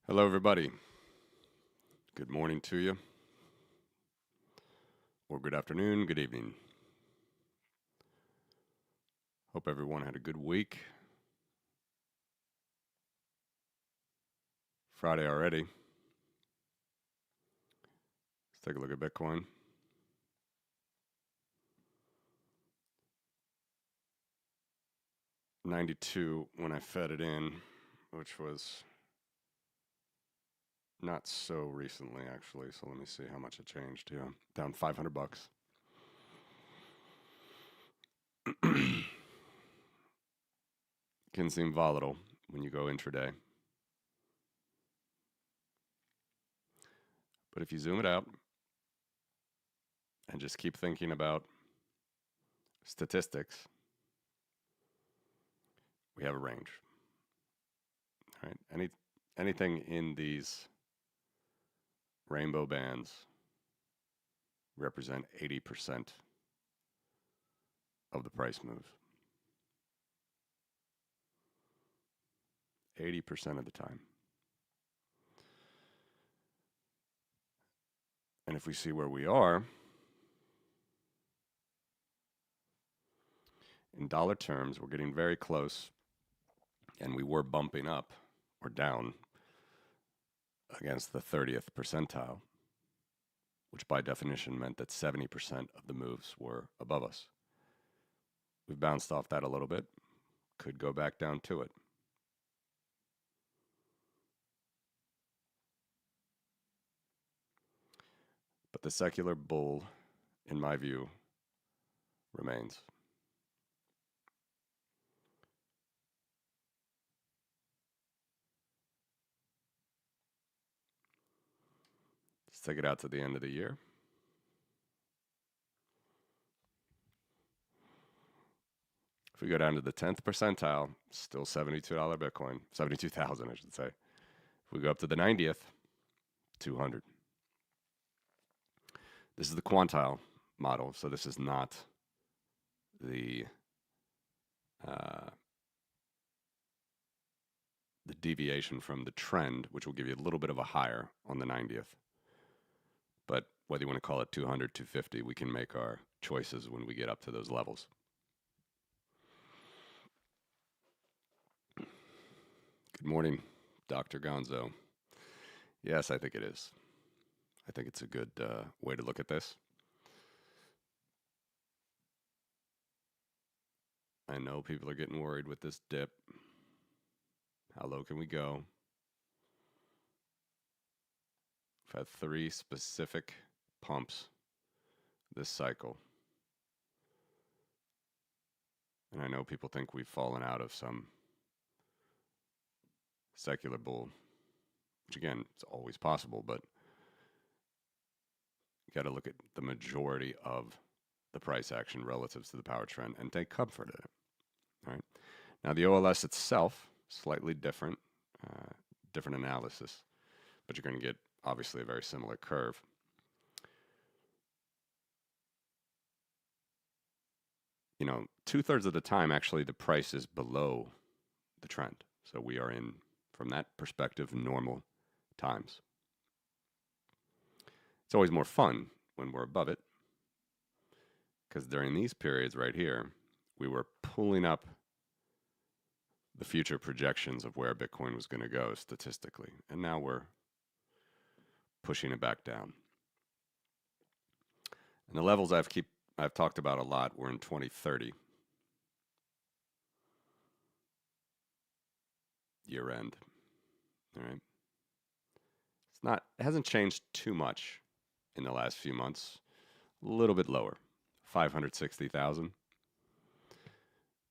Hello, everybody. Good morning to you, or good afternoon, good evening. Hope everyone had a good week. Friday already. Let's take a look at Bitcoin. $92 when I fed it in, which was not so recently, actually. So let me see how much it changed. Yeah, down $500. Can seem volatile when you go intraday. But if you zoom it out and just keep thinking about statistics, we have a range. All right. Anything in these rainbow bands represent 80% of the price move. 80% of the time. And if we see where we are, in dollar terms, we're getting very close, and we were bumping up or down against the 30th percentile, which by definition meant that 70% of the moves were above us. We've bounced off that a little bit, could go back down to it. But the secular bull, in my view, remains. Let's take it out to the end of the year. If we go down to the 10th percentile, still $72 Bitcoin, 72,000 I should say. If we go up to the 90th, 200. This is the quantile model, so this is not the deviation from the trend, which will give you a little bit of a higher on the 90th. But whether you want to call it 200, 250, we can make our choices when we get up to those levels. Good morning, Dr. Gonzo. Yes, I think it is. I think it's a good way to look at this. I know people are getting worried with this dip. How low can we go? We've had 3 specific pumps this cycle. And I know people think we've fallen out of some secular bull, which again, it's always possible, but you got to look at the majority of the price action relative to the power trend and take comfort in it. All right. Now the OLS itself, slightly different, different analysis, but you're going to get obviously a very similar curve. You know, 2/3 of the time, actually, the price is below the trend. So we are in, from that perspective, normal times. It's always more fun when we're above it, because during these periods right here, we were pulling up the future projections of where Bitcoin was going to go statistically. And now we're pushing it back down. And the levels I've talked about a lot were in 2030. Year end. All right. It hasn't changed too much in the last few months. A little bit lower, 560,000.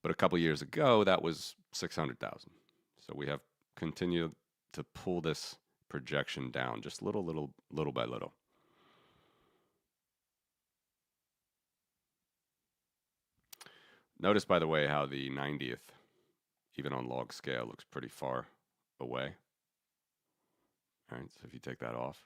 But a couple years ago, that was 600,000. So we have continued to pull this projection down just little by little. Notice, by the way, how the 90th, even on log scale, looks pretty far away. All right, so if you take that off,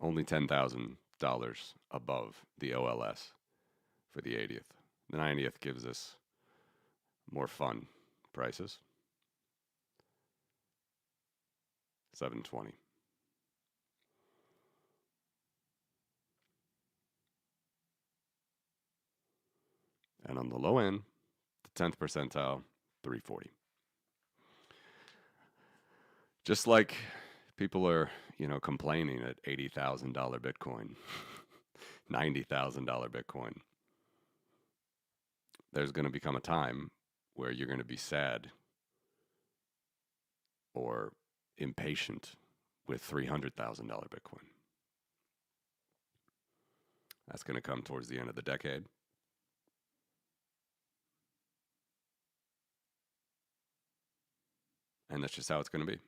only $10,000 above the OLS for the 80th. The 90th gives us more fun prices. 720. And on the low end, the 10th percentile, 340. Just like people are, complaining at $80,000 Bitcoin, $90,000 Bitcoin. There's going to become a time where you're going to be sad or impatient with $300,000 Bitcoin. That's going to come towards the end of the decade. And that's just how it's going to be.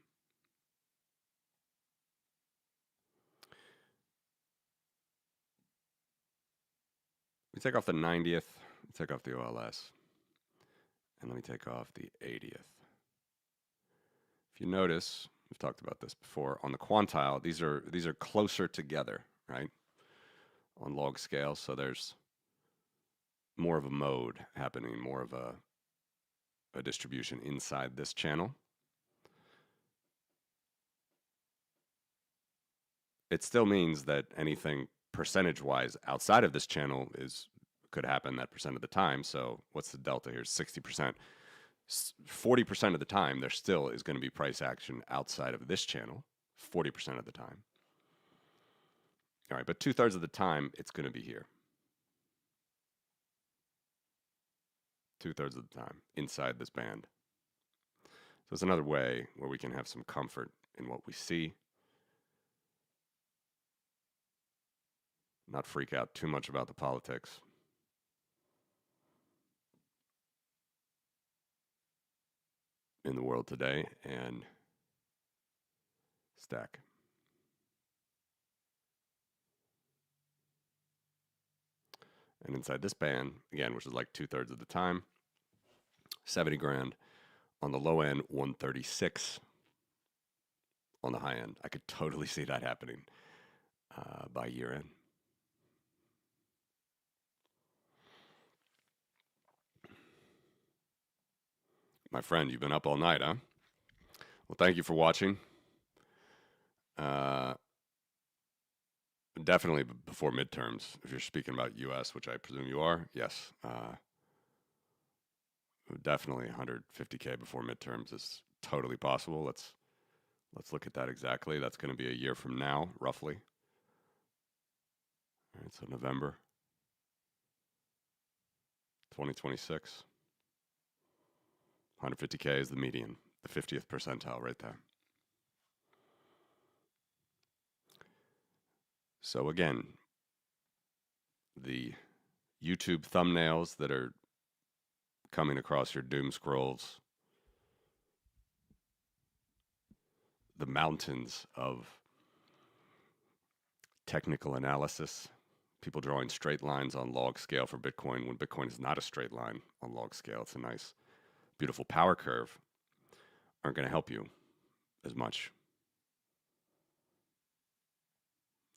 We take off the 90th, we take off the OLS, and let me take off the 80th. If you notice, we've talked about this before, on the quantile, these are closer together, right? On log scale, so there's more of a mode happening, more of a distribution inside this channel. It still means that anything percentage-wise outside of this channel could happen that percent of the time. So what's the delta here? 60%. 40% of the time, there still is going to be price action outside of this channel, 40% of the time. All right, but 2/3 of the time, it's going to be here. 2/3 of the time, inside this band. So it's another way where we can have some comfort in what we see. Not freak out too much about the politics. In the world today, and stack. And inside this band, again, which is like 2/3 of the time, 70 grand. On the low end, 136 on the high end. I could totally see that happening by year end. My friend, you've been up all night, huh? Well, thank you for watching. Definitely before midterms, if you're speaking about U.S., which I presume you are, yes. Definitely 150K before midterms is totally possible. Let's look at that exactly. That's going to be a year from now, roughly. All right, so November 2026. 150K is the median, the 50th percentile right there. So again, the YouTube thumbnails that are coming across your doom scrolls, the mountains of technical analysis, people drawing straight lines on log scale for Bitcoin when Bitcoin is not a straight line on log scale. It's a nice, beautiful power curve, aren't going to help you as much.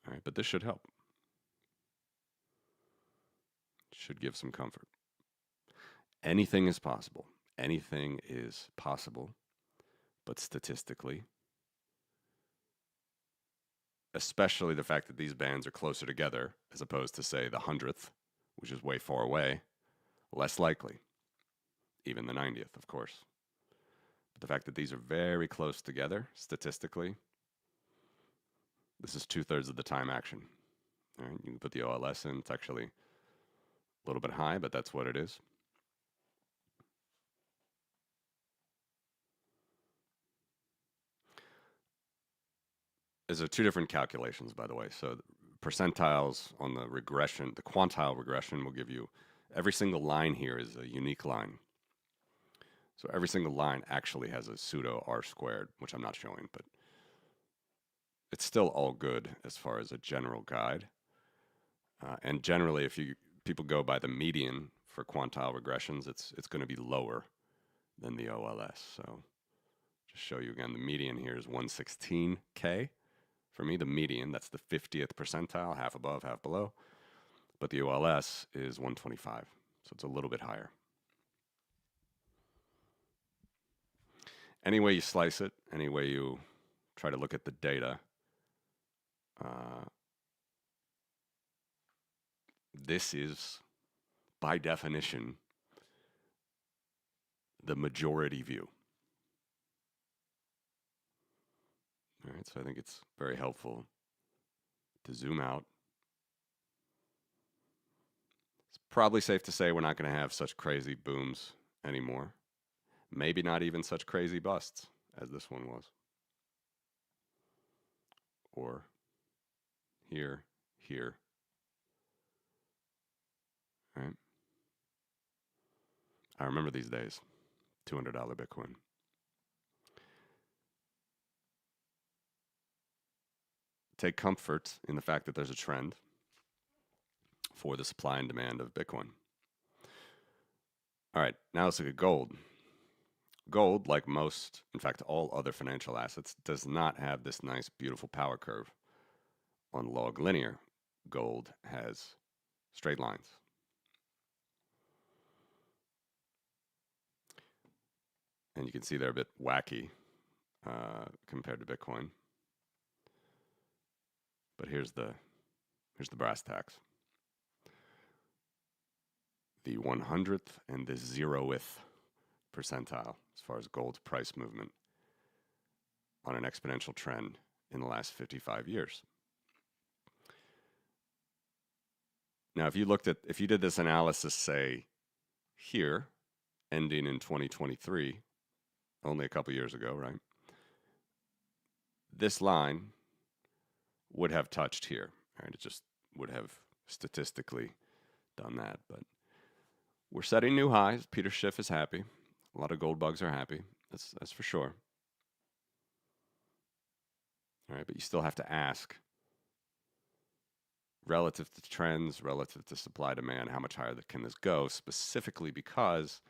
All right, but this should help. Should give some comfort. Anything is possible. Anything is possible, but statistically, especially the fact that these bands are closer together as opposed to, say, the 100th, which is way far away, less likely. Even the 90th, of course. But the fact that these are very close together, statistically, this is 2/3 of the time action. All right, you can put the OLS in. It's actually a little bit high, but that's what it is. There's two different calculations, by the way. So percentiles on the regression, the quantile regression will give you every single line here is a unique line. So every single line actually has a pseudo R squared, which I'm not showing, but it's still all good as far as a general guide. And generally, if people go by the median for quantile regressions, it's going to be lower than the OLS. So just show you again, the median here is 116K. For me, the median, that's the 50th percentile, half above, half below. But the OLS is 125, so it's a little bit higher. Any way you slice it, any way you try to look at the data, this is, by definition, the majority view. All right, so I think it's very helpful to zoom out. It's probably safe to say we're not going to have such crazy booms anymore. Maybe not even such crazy busts as this one was. Or here, here. Right? I remember these days. $200 Bitcoin. Take comfort in the fact that there's a trend for the supply and demand of Bitcoin. All right, now let's look at gold. Gold, like most, in fact, all other financial assets, does not have this nice, beautiful power curve on log linear. Gold has straight lines. And you can see they're a bit wacky compared to Bitcoin. But here's the brass tacks. The 100th and the 0th percentile as far as gold's price movement on an exponential trend in the last 55 years. Now, if you did this analysis, say, here, ending in 2023, only a couple years ago, right? This line would have touched here, right? It just would have statistically done that, but we're setting new highs. Peter Schiff is happy. A lot of gold bugs are happy. That's for sure. All right, but you still have to ask, relative to trends, relative to supply demand, how much higher can this go? Specifically because,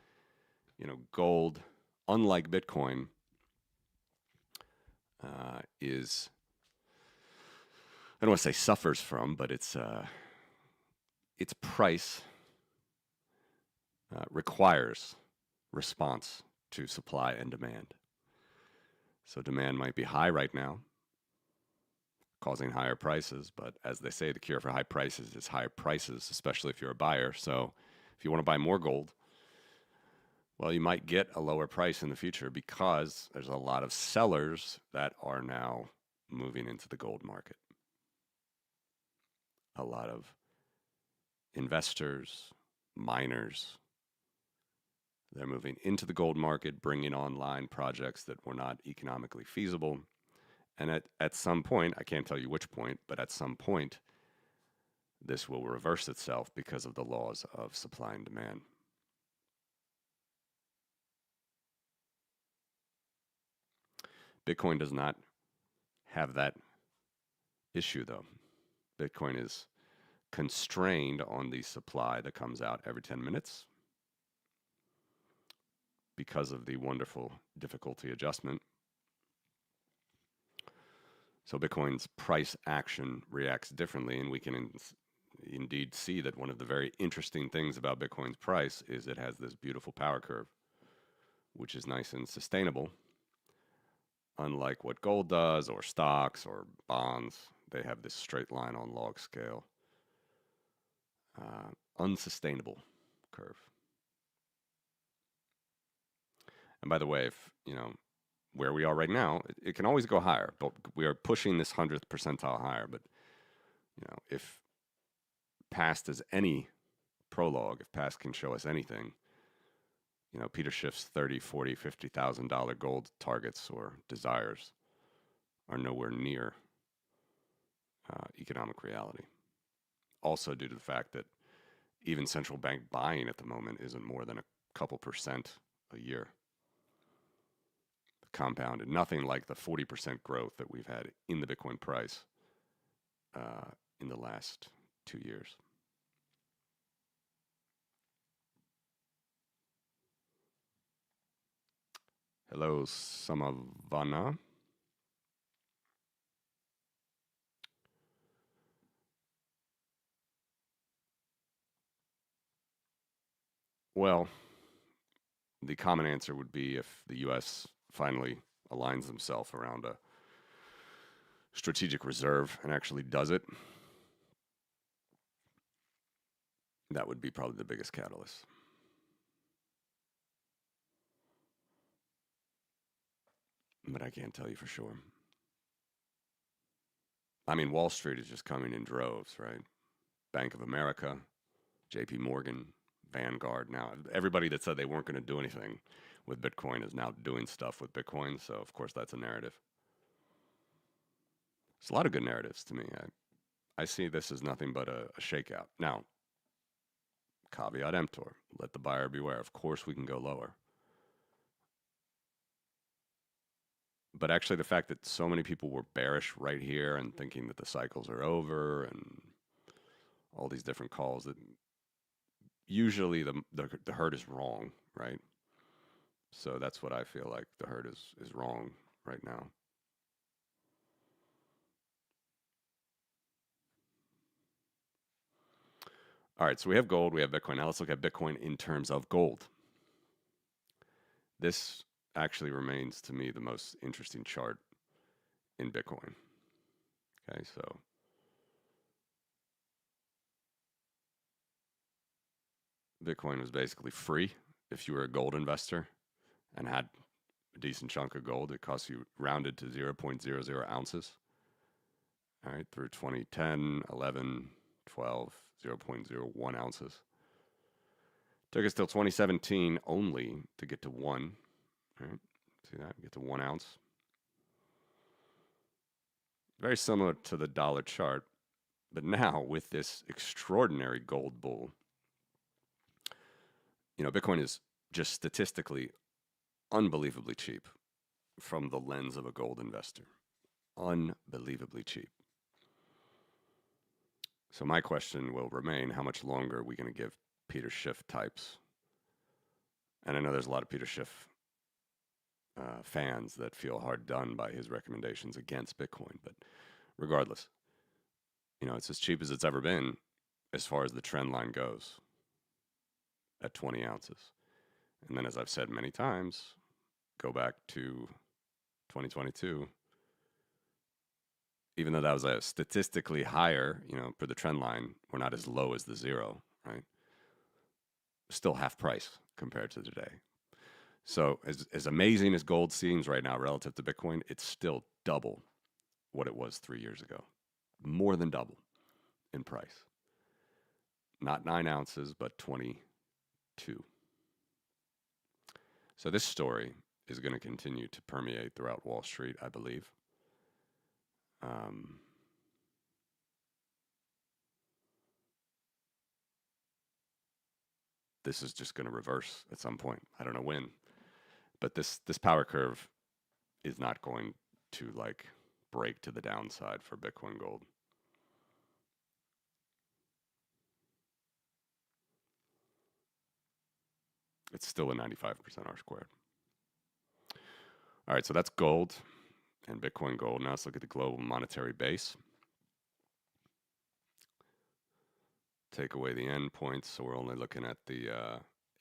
gold, unlike Bitcoin, is, I don't want to say suffers from, but its price requires response to supply and demand. So demand might be high right now, causing higher prices, but as they say, the cure for high prices is higher prices, especially if you're a buyer. So if you want to buy more gold, well, you might get a lower price in the future because there's a lot of sellers that are now moving into the gold market. A lot of investors, miners, they're moving into the gold market, bringing online projects that were not economically feasible. And at some point, I can't tell you which point, but at some point, this will reverse itself because of the laws of supply and demand. Bitcoin does not have that issue, though. Bitcoin is constrained on the supply that comes out every 10 minutes because of the wonderful difficulty adjustment. So Bitcoin's price action reacts differently, and we can indeed see that one of the very interesting things about Bitcoin's price is it has this beautiful power curve, which is nice and sustainable. Unlike what gold does, or stocks, or bonds, they have this straight line on log scale. Unsustainable curve. And by the way, if where we are right now, it can always go higher, but we are pushing this 100th percentile higher. But if past is any prologue, if past can show us anything, Peter Schiff's $30,000, $40,000, $50,000 gold targets or desires are nowhere near economic reality. Also due to the fact that even central bank buying at the moment isn't more than a couple percent a year. Compounded, nothing like the 40% growth that we've had in the Bitcoin price in the last 2 years. Hello, Samavana. Well, the common answer would be if the U.S. finally aligns himself around a strategic reserve and actually does it, that would be probably the biggest catalyst. But I can't tell you for sure. I mean, Wall Street is just coming in droves, right? Bank of America, JP Morgan, Vanguard. Now, everybody that said they weren't going to do anything with Bitcoin is now doing stuff with Bitcoin. So, of course, that's a narrative. It's a lot of good narratives to me. I see this as nothing but a shakeout. Now, caveat emptor, let the buyer beware. Of course, we can go lower. But actually, the fact that so many people were bearish right here and thinking that the cycles are over and all these different calls, that usually the herd is wrong, right? So that's what I feel like. The herd is wrong right now. All right, so we have gold, we have Bitcoin. Now let's look at Bitcoin in terms of gold. This actually remains, to me, the most interesting chart in Bitcoin. Okay, so Bitcoin was basically free if you were a gold investor and had a decent chunk of gold. It cost you rounded to 0.00 ounces. All right, through 2010, 11, 12, 0.01 ounces. Took us till 2017 only to get to 1. All right, see that? Get to 1 ounce. Very similar to the dollar chart, but now with this extraordinary gold bull, you know, Bitcoin is just statistically unbelievably cheap from the lens of a gold investor. Unbelievably cheap. So my question will remain, how much longer are we going to give Peter Schiff types? And I know there's a lot of Peter Schiff fans that feel hard done by his recommendations against Bitcoin, but regardless, you know, it's as cheap as it's ever been as far as the trend line goes at 20 ounces. And then, as I've said many times, go back to 2022, even though that was a statistically higher, you know, for the trend line, we're not as low as the zero, right? Still half price compared to today. So as amazing as gold seems right now relative to Bitcoin, it's still double what it was 3 years ago. More than double in price. Not 9 ounces, but 22. So this story is going to continue to permeate throughout Wall Street, I believe. This is just going to reverse at some point. I don't know when, but this power curve is not going to like break to the downside for Bitcoin Gold. It's still a 95% R squared. All right, so that's gold and Bitcoin Gold. Now let's look at the global monetary base. Take away the endpoints, so we're only looking at the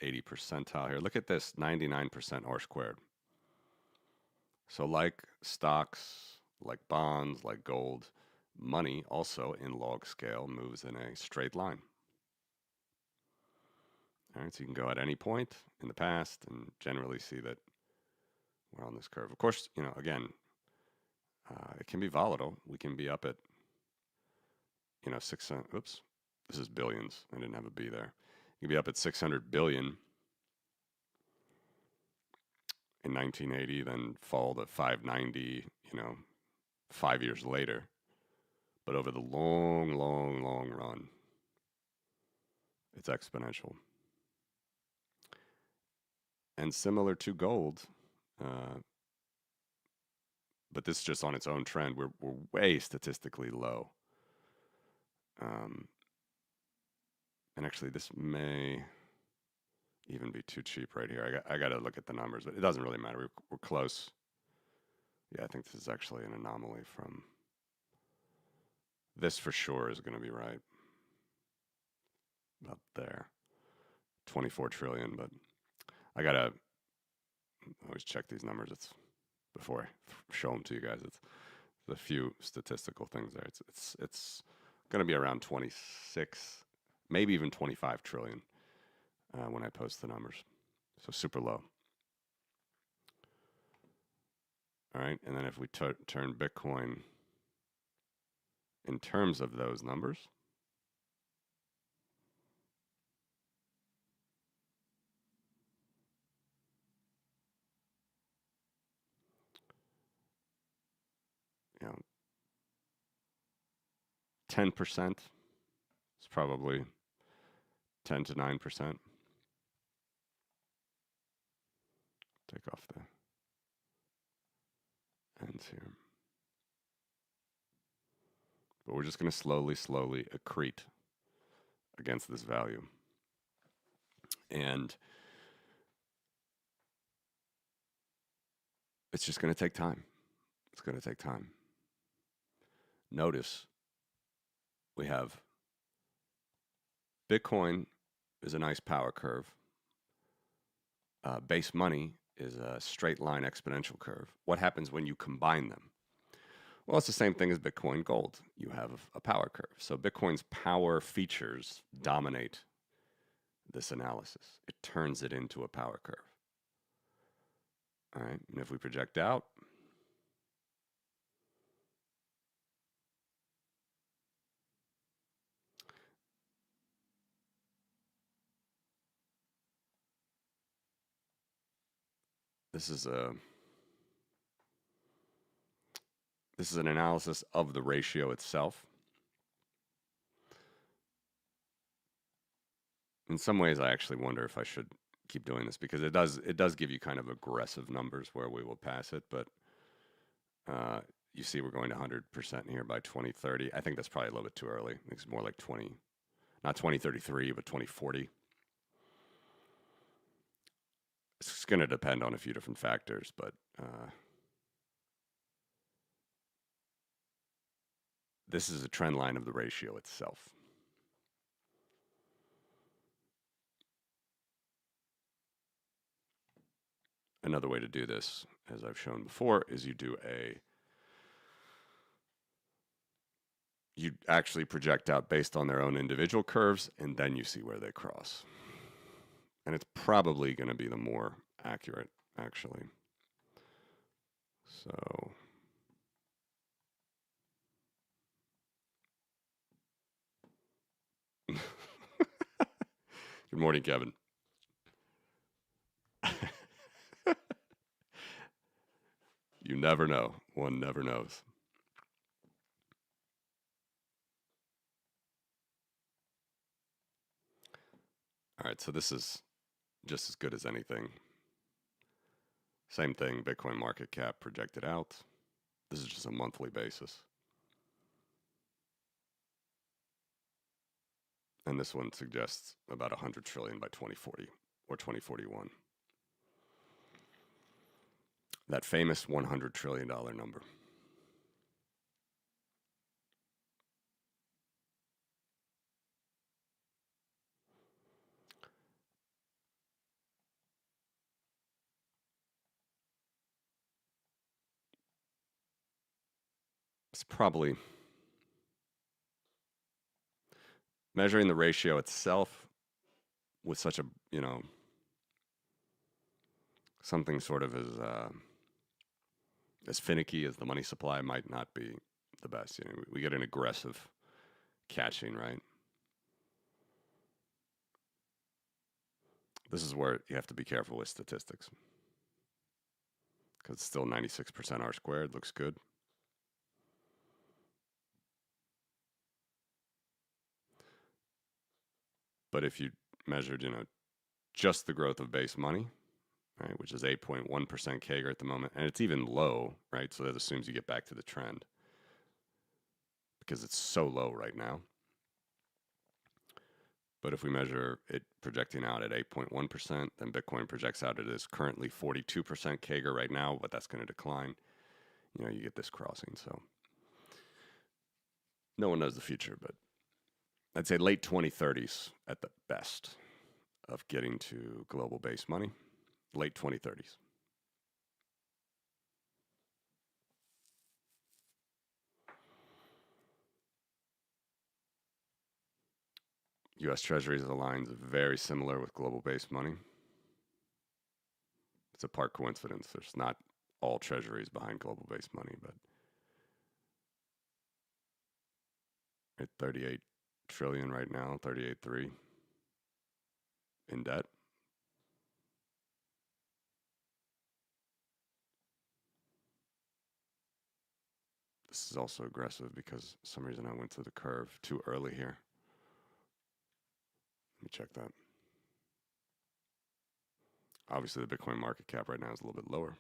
80 percentile here. Look at this, 99% R squared. So like stocks, like bonds, like gold, money also in log scale moves in a straight line. All right, so you can go at any point in the past and generally see that we're on this curve. Of course, you know, again, it can be volatile. We can be up at, you know, oops, this is billions. I didn't have a B there. You can be up at 600 billion in 1980, then fall to 590, you know, 5 years later. But over the long, long, long run, it's exponential. And similar to gold, but this is just on its own trend. We're way statistically low. And actually, this may even be too cheap right here. I got to look at the numbers, but it doesn't really matter. We're close. Yeah, I think this is actually an anomaly from. This for sure is going to be right. About there. 24 trillion, but I got to always check these numbers. It's before I show them to you guys. It's a few statistical things there. It's going to be around 26, maybe even 25 trillion when I post the numbers. So super low. All right, and then if we turn Bitcoin in terms of those numbers, you know, 10% is probably 10 to 9%. Take off the ends here. But we're just going to slowly accrete against this value. And it's just going to take time. It's going to take time. Notice we have Bitcoin is a nice power curve. Base money is a straight line exponential curve. What happens when you combine them? Well, it's the same thing as Bitcoin Gold. You have a power curve. So Bitcoin's power features dominate this analysis. It turns it into a power curve. All right, and if we project out, this is an analysis of the ratio itself. In some ways, I actually wonder if I should keep doing this because it does give you kind of aggressive numbers where we will pass it, but you see we're going to 100% here by 2030. I think that's probably a little bit too early. I think it's more like not 2033, but 2040. It's going to depend on a few different factors, but this is a trend line of the ratio itself. Another way to do this, as I've shown before, is you actually project out based on their own individual curves, and then you see where they cross. And it's probably going to be the more accurate, actually. So good morning, Kevin. You never know. One never knows. All right, so this is just as good as anything. Same thing, Bitcoin market cap projected out. This is just a monthly basis. And this one suggests about 100 trillion by 2040 or 2041. That famous $100 trillion number. It's probably measuring the ratio itself with such a, something sort of as finicky as the money supply might not be the best. We get an aggressive catching, right? This is where you have to be careful with statistics because it's still 96% R squared. Looks good. But if you measured, just the growth of base money, right, which is 8.1% CAGR at the moment, and it's even low, right? So that assumes you get back to the trend because it's so low right now. But if we measure it projecting out at 8.1%, then Bitcoin projects out it is currently 42% CAGR right now, but that's going to decline. You get this crossing. So no one knows the future, but I'd say late 2030s at the best of getting to global base money. Late 2030s. US Treasuries aligns very similar with global-based money. It's a part coincidence. There's not all treasuries behind global-based money, but at 38 trillion right now, 38.3 in debt. This is also aggressive because for some reason I went to the curve too early here. Let me check that. Obviously, the Bitcoin market cap right now is a little bit lower.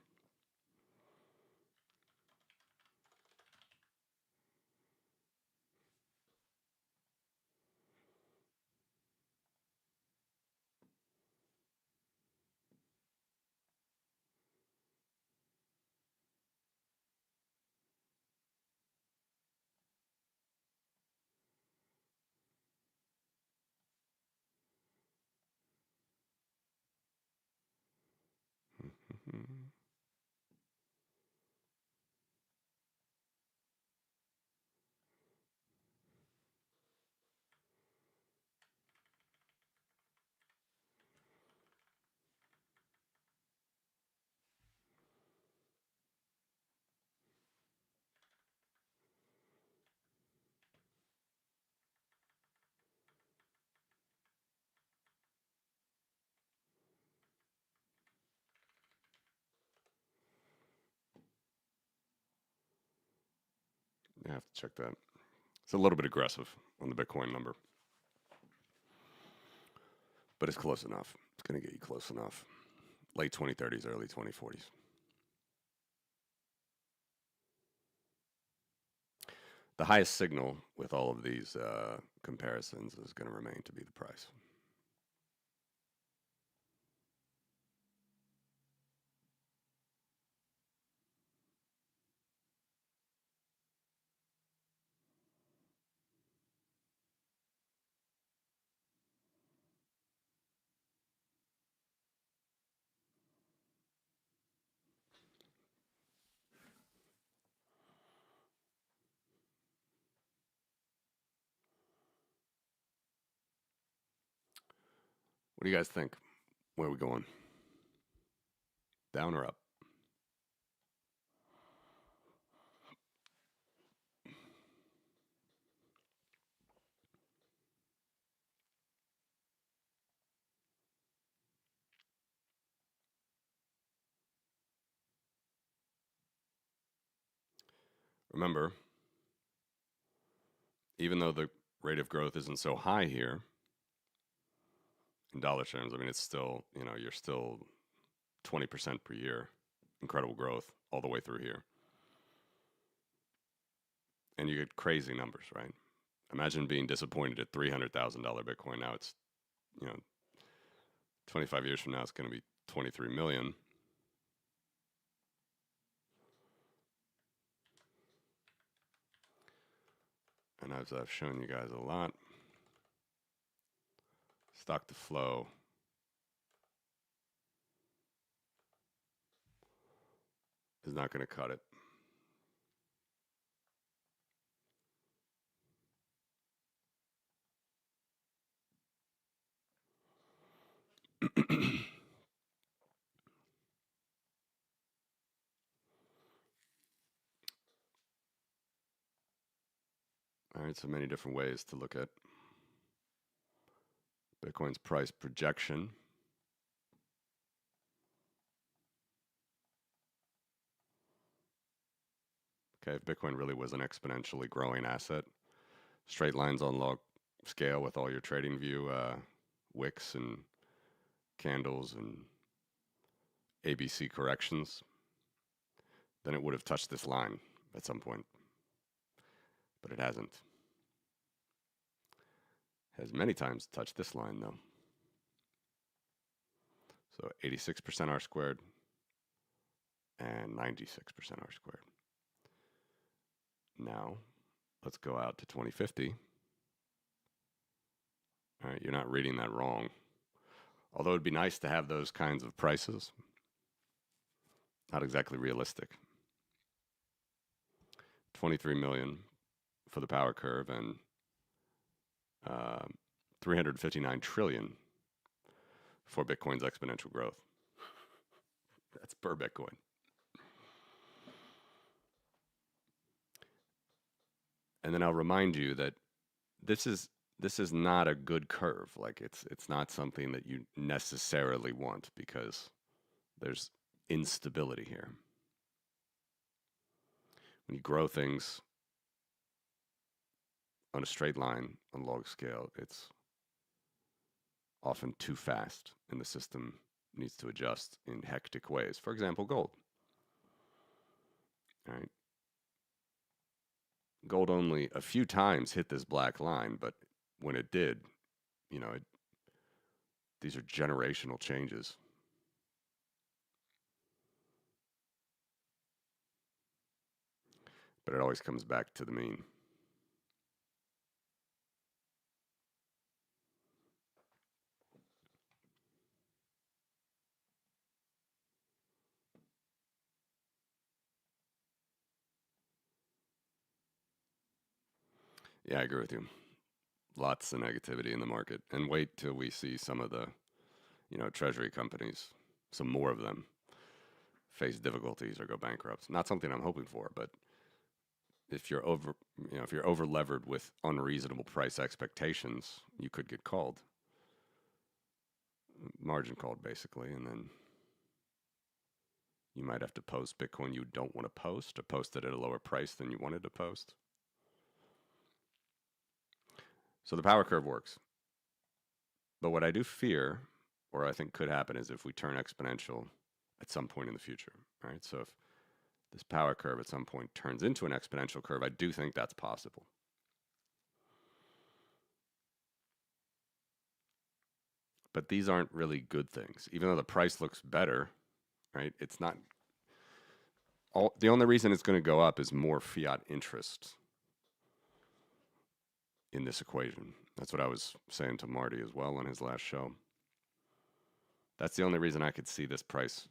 I have to check that. It's a little bit aggressive on the Bitcoin number, but it's close enough. It's going to get you close enough. Late 2030s, early 2040s. The highest signal with all of these comparisons is going to remain to be the price. What do you guys think? Where are we going? Down or up? Remember, even though the rate of growth isn't so high here, in dollar terms, I mean, it's still, you're still 20% per year. Incredible growth all the way through here. And you get crazy numbers, right? Imagine being disappointed at $300,000 Bitcoin. Now it's, 25 years from now, it's going to be 23 million. And as I've shown you guys a lot, stock to flow is not going to cut it. All right, so many different ways to look at Bitcoin's price projection. Okay, if Bitcoin really was an exponentially growing asset, straight lines on log scale with all your trading view wicks and candles and ABC corrections, then it would have touched this line at some point. But it hasn't. It has many times touched this line though. So 86% R squared and 96% R squared. Now, let's go out to 2050. All right, you're not reading that wrong. Although it'd be nice to have those kinds of prices, not exactly realistic. 23 million for the power curve and 359 trillion for Bitcoin's exponential growth. That's per Bitcoin. And then I'll remind you that this is not a good curve. Like it's not something that you necessarily want because there's instability here. When you grow things on a straight line on log scale, it's often too fast and the system needs to adjust in hectic ways. For example, gold. All right. Gold only a few times hit this black line, but when it did, you know, these are generational changes. But it always comes back to the mean. Yeah, I agree with you. Lots of negativity in the market. And wait till we see some of the, treasury companies, some more of them, face difficulties or go bankrupt. Not something I'm hoping for, but if you're over levered with unreasonable price expectations, you could get called. Margin called basically, and then you might have to post Bitcoin you don't want to post or post it at a lower price than you wanted to post. So the power curve works. But what I do fear, or I think could happen, is if we turn exponential at some point in the future. Right? So if this power curve at some point turns into an exponential curve, I do think that's possible. But these aren't really good things. Even though the price looks better, right? It's not. The only reason it's going to go up is more fiat interest in this equation. That's what I was saying to Marty as well on his last show. That's the only reason I could see this price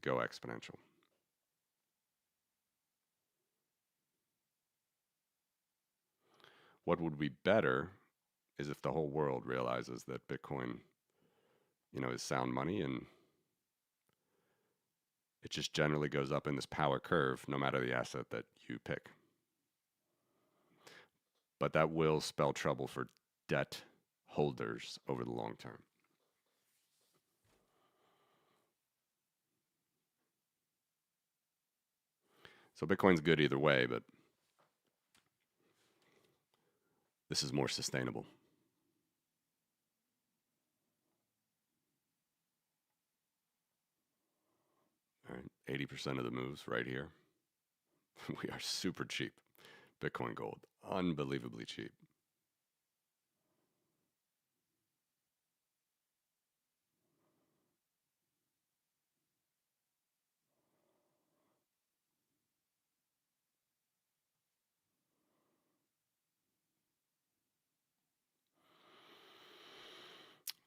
go exponential. What would be better is if the whole world realizes that Bitcoin, is sound money and it just generally goes up in this power curve no matter the asset that you pick. But that will spell trouble for debt holders over the long term. So Bitcoin's good either way, but this is more sustainable. All right, 80% of the moves right here. We are super cheap. Bitcoin gold, unbelievably cheap.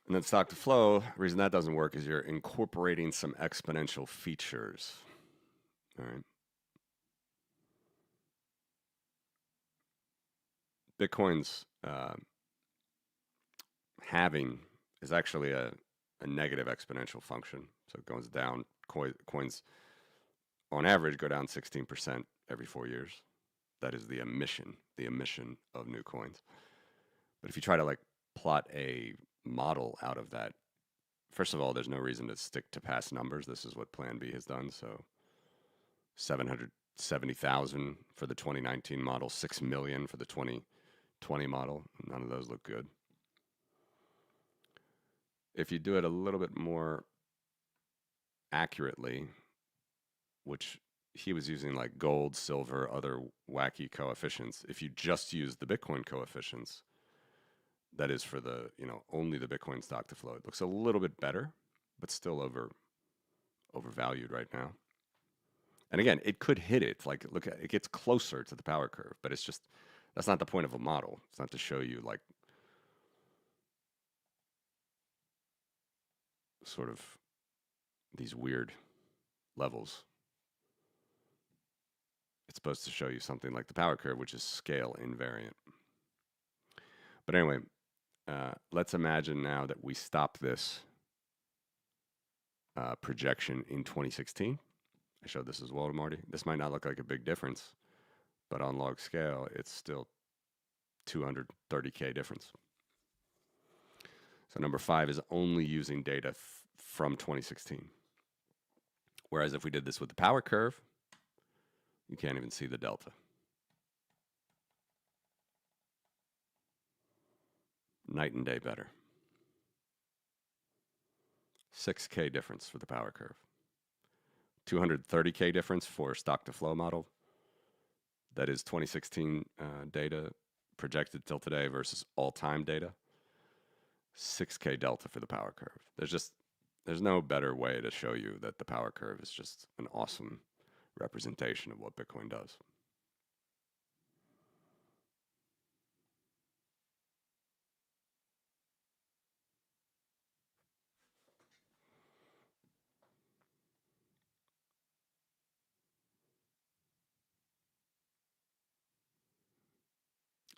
And then stock to flow, the reason that doesn't work is you're incorporating some exponential features. All right. Bitcoin's halving is actually a negative exponential function. So it goes down. Coins, on average, go down 16% every 4 years. That is the emission of new coins. But if you try to plot a model out of that, first of all, there's no reason to stick to past numbers. This is what Plan B has done. So 770,000 for the 2019 model, 6 million for the 2020 model. None of those look good. If you do it a little bit more accurately, which he was using like gold, silver, other wacky coefficients. If you just use the Bitcoin coefficients, that is for the, only the Bitcoin stock to flow, it looks a little bit better, but still overvalued right now. And again, it could hit it. Like, look, it gets closer to the power curve, but it's just, that's not the point of a model. It's not to show you sort of these weird levels. It's supposed to show you something like the power curve, which is scale invariant. But anyway, let's imagine now that we stop this projection in 2016. I showed this as well to Marty. This might not look like a big difference, but on log scale, it's still 230K difference. So number 5 is only using data from 2016. Whereas if we did this with the power curve, you can't even see the delta. Night and day better. 6K difference for the power curve. 230K difference for stock to flow model. That is 2016 data projected till today versus all-time data. 6K delta for the power curve. There's no better way to show you that the power curve is just an awesome representation of what Bitcoin does.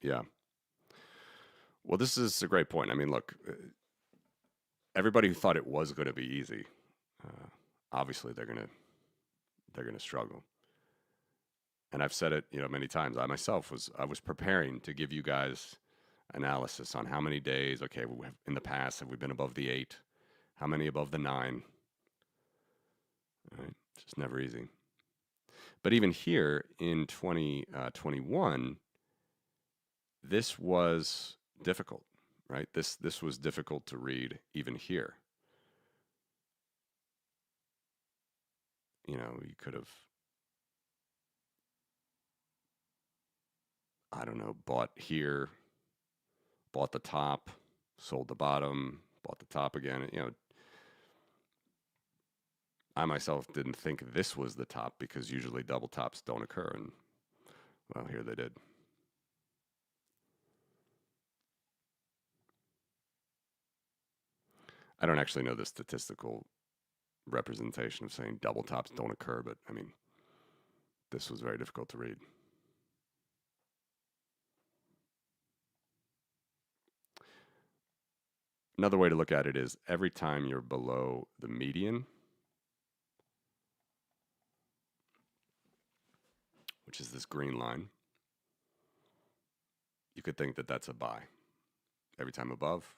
Yeah. Well, this is a great point. I mean, look, everybody who thought it was going to be easy, obviously they're going to struggle. And I've said it, many times. I myself was preparing to give you guys analysis on how many days. Okay, in the past have we been above the 8? How many above the 9? Right, it's just never easy. But even here in 2021, this was difficult, right? This was difficult to read even here. You could have, I don't know, bought here, bought the top, sold the bottom, bought the top again. I myself didn't think this was the top because usually double tops don't occur, and well, here they did. I don't actually know the statistical representation of saying double tops don't occur, but I mean, this was very difficult to read. Another way to look at it is every time you're below the median, which is this green line, you could think that that's a buy. Every time above,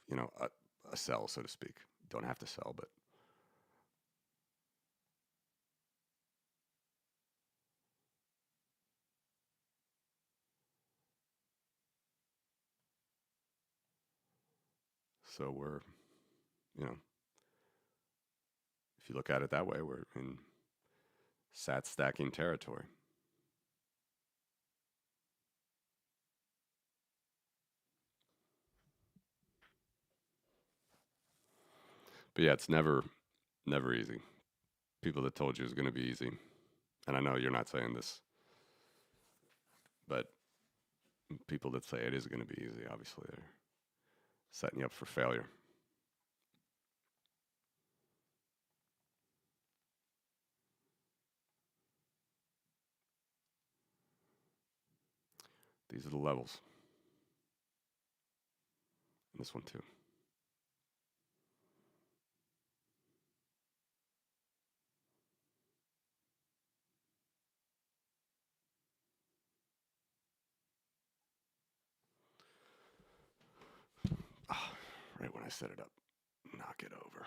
a sell, so to speak. Don't have to sell, but so we're, if you look at it that way, we're in sat stacking territory. But yeah, it's never easy. People that told you it was going to be easy, and I know you're not saying this, but people that say it is going to be easy, obviously they're setting you up for failure. These are the levels. And this one too. Oh, right when I set it up, knock it over.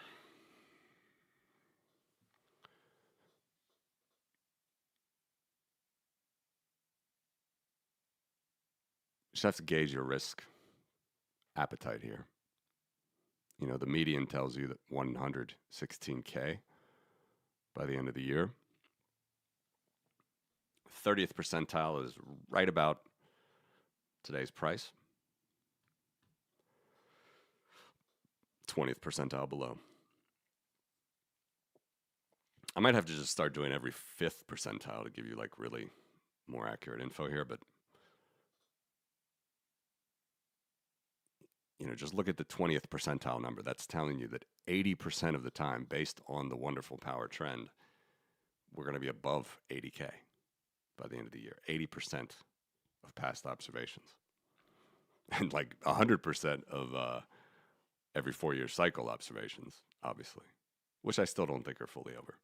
You just have to gauge your risk appetite here. The median tells you that 116K by the end of the year. 30th percentile is right about today's price. 20th percentile below. I might have to just start doing every 5th percentile to give you like really more accurate info here, but just look at the 20th percentile number. That's telling you that 80% of the time, based on the wonderful power trend, we're going to be above 80K by the end of the year. 80% of past observations. and like 100% of every 4-year cycle observations, obviously, which I still don't think are fully over.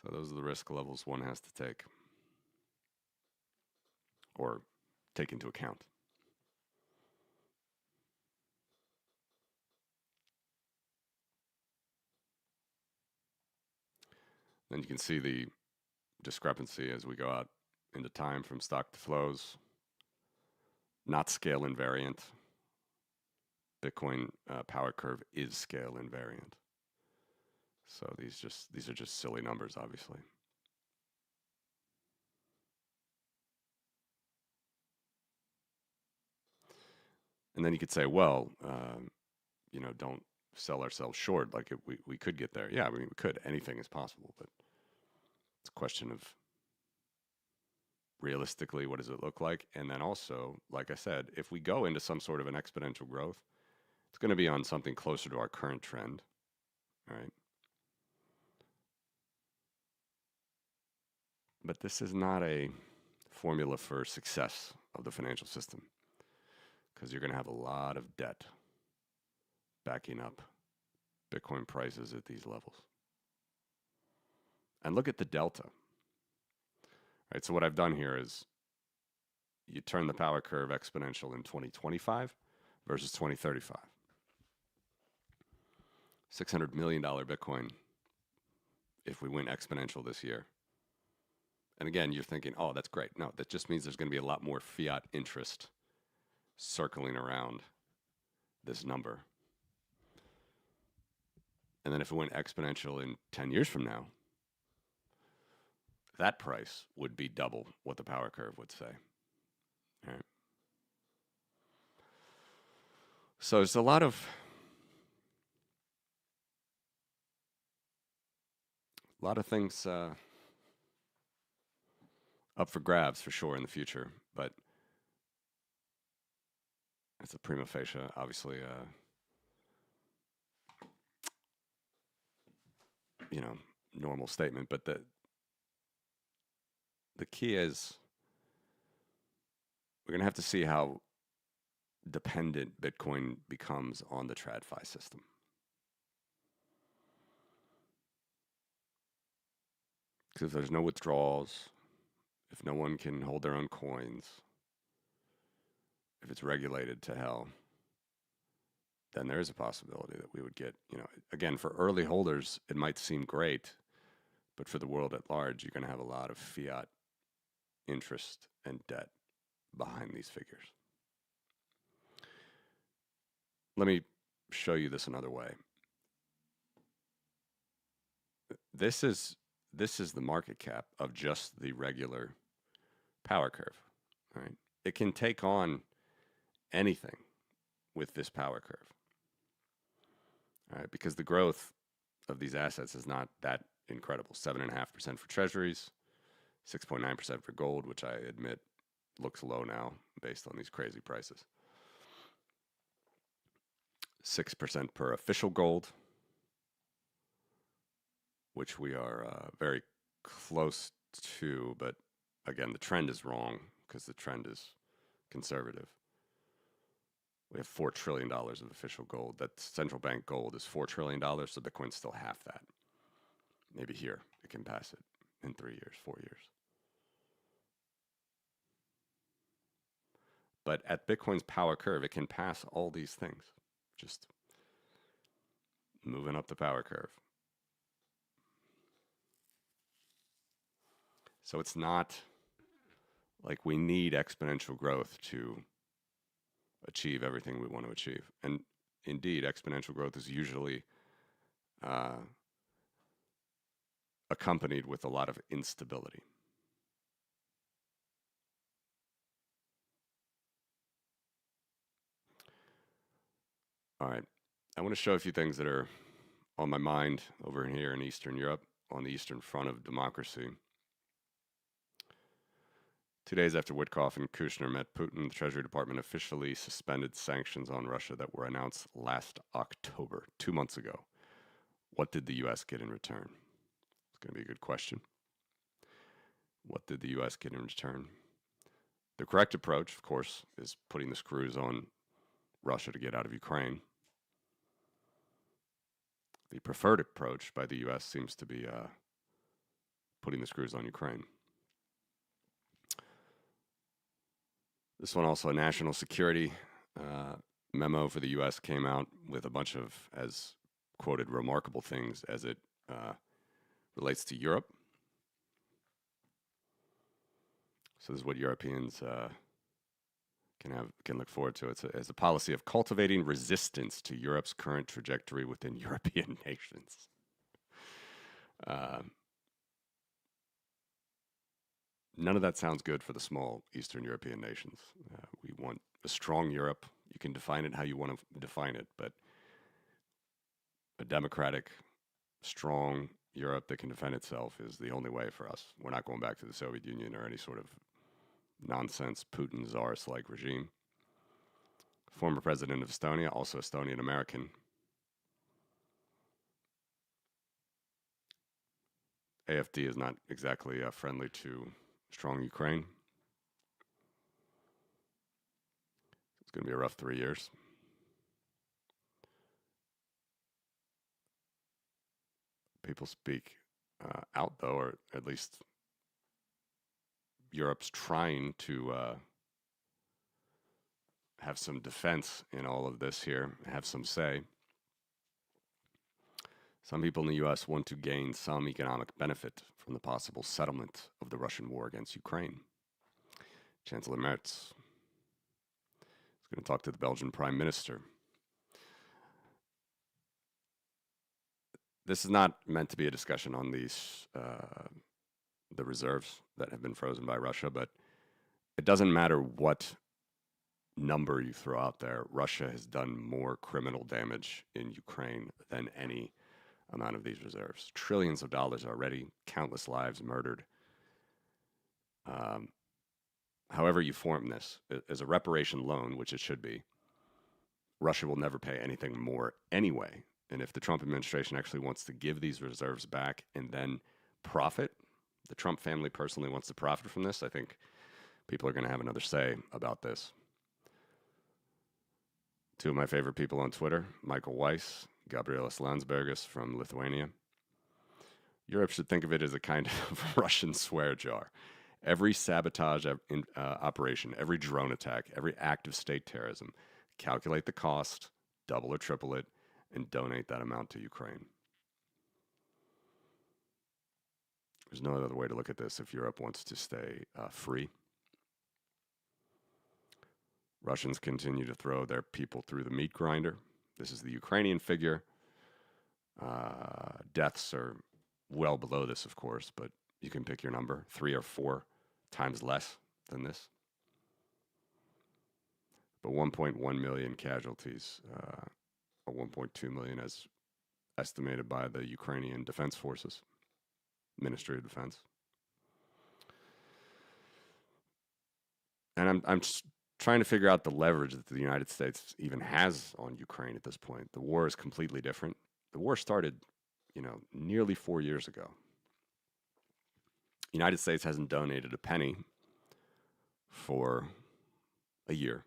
So those are the risk levels one has to take or take into account. Then you can see the discrepancy as we go out into time from stock to flows, not scale invariant. Bitcoin power curve is scale invariant. So these are just silly numbers, obviously. And then you could say, well, don't sell ourselves short. Like we could get there. Yeah, I mean, we could. Anything is possible, but it's a question of realistically, what does it look like? And then also, like I said, if we go into some sort of an exponential growth, it's going to be on something closer to our current trend, right? But this is not a formula for success of the financial system because you're going to have a lot of debt backing up Bitcoin prices at these levels. And look at the delta. Right, so what I've done here is you turn the power curve exponential in 2025 versus 2035. $600 million Bitcoin if we went exponential this year. And again, you're thinking, oh, that's great. No, that just means there's going to be a lot more fiat interest circling around this number. And then if it went exponential in 10 years from now, that price would be double what the power curve would say. All right. So there's a lot of things up for grabs for sure in the future, but it's a prima facie, obviously, normal statement. But the key is we're going to have to see how dependent Bitcoin becomes on the TradFi system. Because if there's no withdrawals, if no one can hold their own coins, if it's regulated to hell, then there is a possibility that we would get, again, for early holders, it might seem great, but for the world at large, you're going to have a lot of fiat interest and debt behind these figures. Let me show you this another way. This is the market cap of just the regular power curve. Right? It can take on anything with this power curve. All right? Because the growth of these assets is not that incredible. 7.5% for treasuries, 6.9% for gold, which I admit looks low now based on these crazy prices. 6% per official gold, which we are very close to, but again, the trend is wrong because the trend is conservative. We have $4 trillion of official gold. That central bank gold is $4 trillion, so Bitcoin's still half that. Maybe here it can pass it in 3 years, 4 years. But at Bitcoin's power curve, it can pass all these things, just moving up the power curve. So it's not like we need exponential growth to achieve everything we want to achieve. And indeed, exponential growth is usually accompanied with a lot of instability. All right, I want to show a few things that are on my mind over here in Eastern Europe, on the Eastern Front of democracy. 2 days after Witkoff and Kushner met Putin, the Treasury Department officially suspended sanctions on Russia that were announced last October, 2 months ago. What did the U.S. get in return? It's going to be a good question. What did the U.S. get in return? The correct approach, of course, is putting the screws on Russia to get out of Ukraine. The preferred approach by the U.S. seems to be putting the screws on Ukraine. This one also, a national security memo for the U.S. came out with a bunch of, as quoted, remarkable things as it relates to Europe. So this is what Europeans can look forward to. It's a policy of cultivating resistance to Europe's current trajectory within European nations. None of that sounds good for the small Eastern European nations. We want a strong Europe. You can define it how you want to define it, but a democratic, strong Europe that can defend itself is the only way for us. We're not going back to the Soviet Union or any sort of nonsense Putin Tsarist-like regime. Former president of Estonia, also Estonian American. AFD is not exactly friendly to strong Ukraine. It's going to be a rough 3 years. People speak out, though, or at least Europe's trying to have some defense in all of this here, have some say. Some people in the U.S. want to gain some economic benefit from the possible settlement of the Russian war against Ukraine. Chancellor Merz is going to talk to the Belgian Prime Minister. This is not meant to be a discussion on these the reserves that have been frozen by Russia, but it doesn't matter what number you throw out there. Russia has done more criminal damage in Ukraine than any amount of these reserves. Trillions of dollars already, countless lives murdered. However you form this, as a reparation loan, which it should be, Russia will never pay anything more anyway. And if the Trump administration actually wants to give these reserves back and then profit, the Trump family personally wants to profit from this, I think people are going to have another say about this. Two of my favorite people on Twitter, Michael Weiss, Gabrielas Landsbergis from Lithuania. Europe should think of it as a kind of Russian swear jar. Every sabotage operation, every drone attack, every act of state terrorism, calculate the cost, double or triple it, and donate that amount to Ukraine. There's no other way to look at this if Europe wants to stay free. Russians continue to throw their people through the meat grinder. This is the Ukrainian figure. Deaths are well below this, of course, but you can pick your number, 3 or 4 times less than this. But 1.1 million casualties, or 1.2 million as estimated by the Ukrainian Defense Forces, Ministry of Defense. And I'm just trying to figure out the leverage that the United States even has on Ukraine at this point. The war is completely different. The war started, nearly 4 years ago. The United States hasn't donated a penny for a year.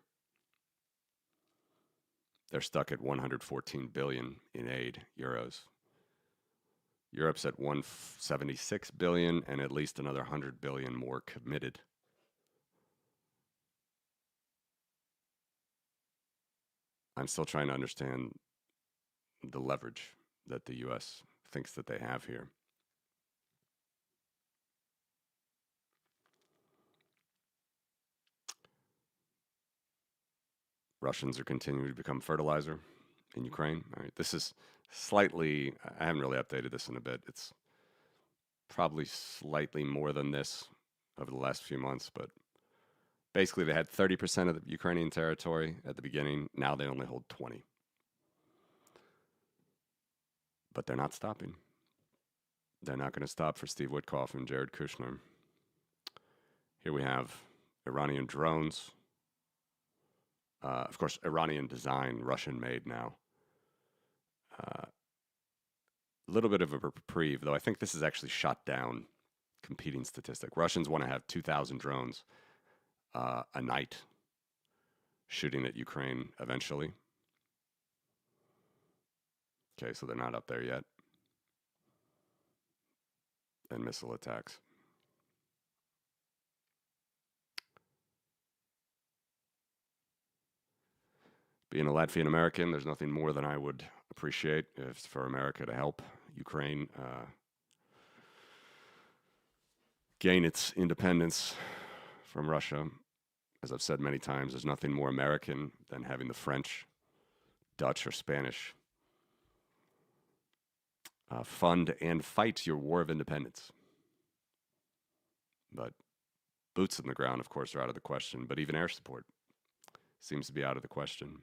They're stuck at 114 billion in aid, euros. Europe's at 176 billion and at least another 100 billion more committed. I'm still trying to understand the leverage that the U.S. thinks that they have here. Russians are continuing to become fertilizer in Ukraine. All right, this is slightly, I haven't really updated this in a bit. It's probably slightly more than this over the last few months, but basically they had 30% of the Ukrainian territory at the beginning. Now they only hold 20. But they're not stopping. They're not going to stop for Steve Witkoff and Jared Kushner. Here we have Iranian drones. Of course, Iranian design, Russian made now. A little bit of a reprieve, though I think this is actually shot down competing statistic. Russians want to have 2,000 drones a night shooting at Ukraine eventually. Okay, so they're not up there yet. And missile attacks. Being a Latvian American, there's nothing more than I would appreciate if for America to help Ukraine gain its independence from Russia. As I've said many times, there's nothing more American than having the French, Dutch, or Spanish fund and fight your war of independence. But boots on the ground, of course, are out of the question, but even air support seems to be out of the question.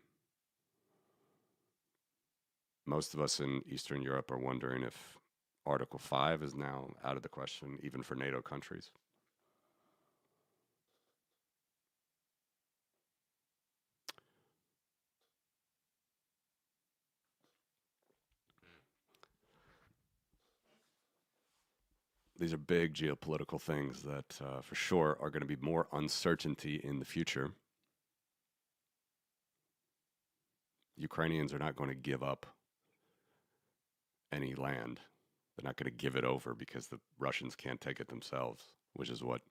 Most of us in Eastern Europe are wondering if Article 5 is now out of the question, even for NATO countries. These are big geopolitical things that for sure are going to be more uncertainty in the future. Ukrainians are not going to give up any land. They're not going to give it over because the Russians can't take it themselves, which is what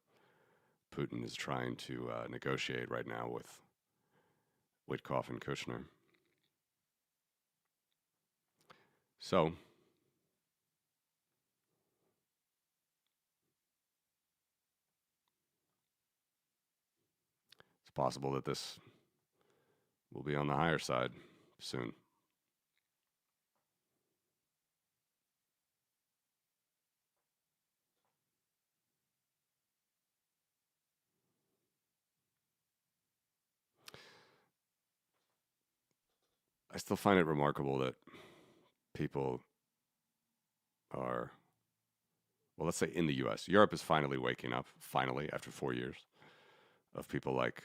Putin is trying to negotiate right now with Witkoff and Kushner. So, it's possible that this will be on the higher side soon. I still find it remarkable that people are, well, let's say in the US, Europe is finally waking up, finally, after 4 years of people like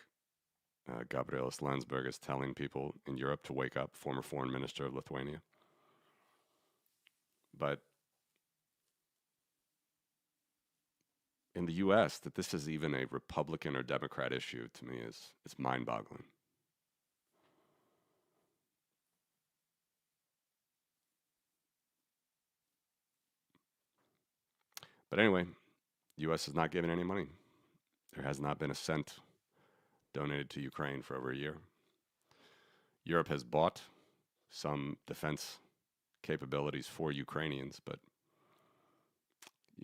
Gabrielis Landsbergis telling people in Europe to wake up, former foreign minister of Lithuania. But in the US, that this is even a Republican or Democrat issue, to me, is it's mind-boggling. But anyway, U.S. has not given any money. There has not been a cent donated to Ukraine for over a year. Europe has bought some defense capabilities for Ukrainians, but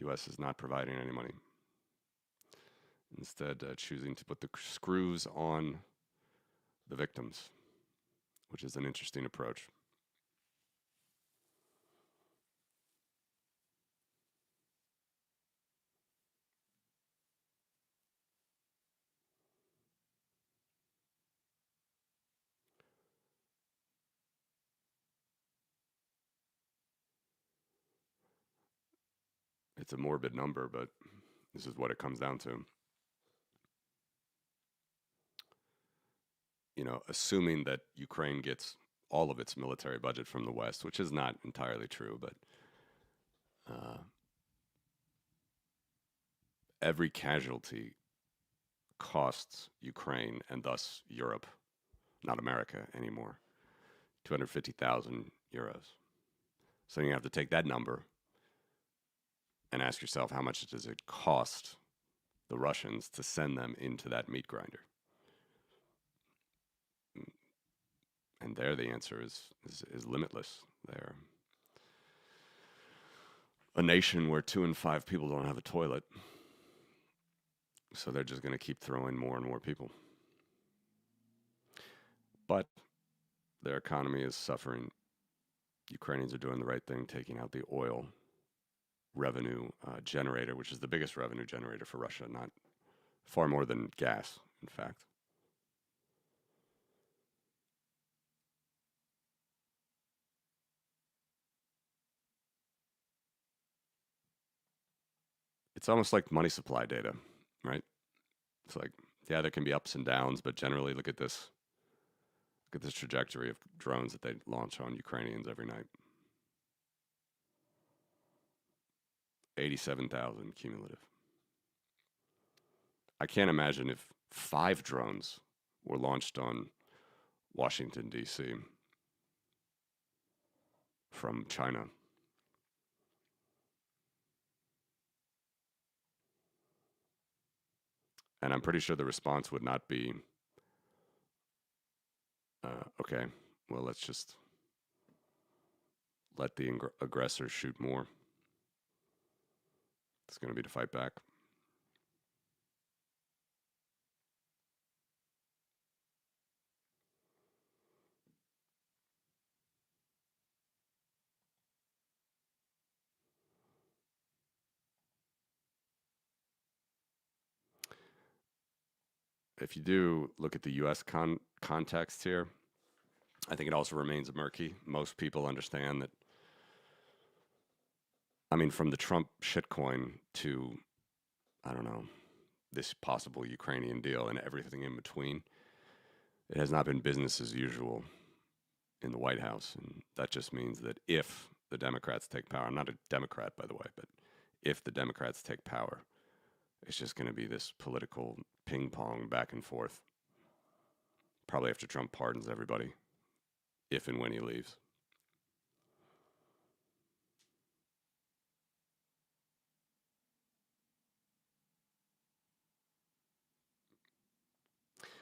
U.S. is not providing any money. Instead, choosing to put the screws on the victims, which is an interesting approach. It's a morbid number, but this is what it comes down to. You know, assuming that Ukraine gets all of its military budget from the West, which is not entirely true, but every casualty costs Ukraine and thus Europe, not America anymore, 250,000 euros. So you have to take that number and ask yourself, how much does it cost the Russians to send them into that meat grinder? And there the answer is limitless. They're a nation where 2 in 5 people don't have a toilet. So they're just going to keep throwing more and more people. But their economy is suffering. Ukrainians are doing the right thing, taking out the oil revenue generator, which is the biggest revenue generator for Russia, not far more than gas, in fact. It's almost like money supply data, right? It's like, yeah, there can be ups and downs, but generally, look at this. Look at this trajectory of drones that they launch on Ukrainians every night. 87,000 cumulative. I can't imagine if 5 drones were launched on Washington, D.C. from China. And I'm pretty sure the response would not be, okay, well, let's just let the aggressor shoot more. It's going to be to fight back. If you do look at the U.S. context here, I think it also remains murky. Most people understand that, I mean, from the Trump shitcoin to, I don't know, this possible Ukrainian deal and everything in between, it has not been business as usual in the White House. And that just means that if the Democrats take power, I'm not a Democrat, by the way, but if the Democrats take power, it's just going to be this political ping pong back and forth. Probably after Trump pardons everybody, if and when he leaves.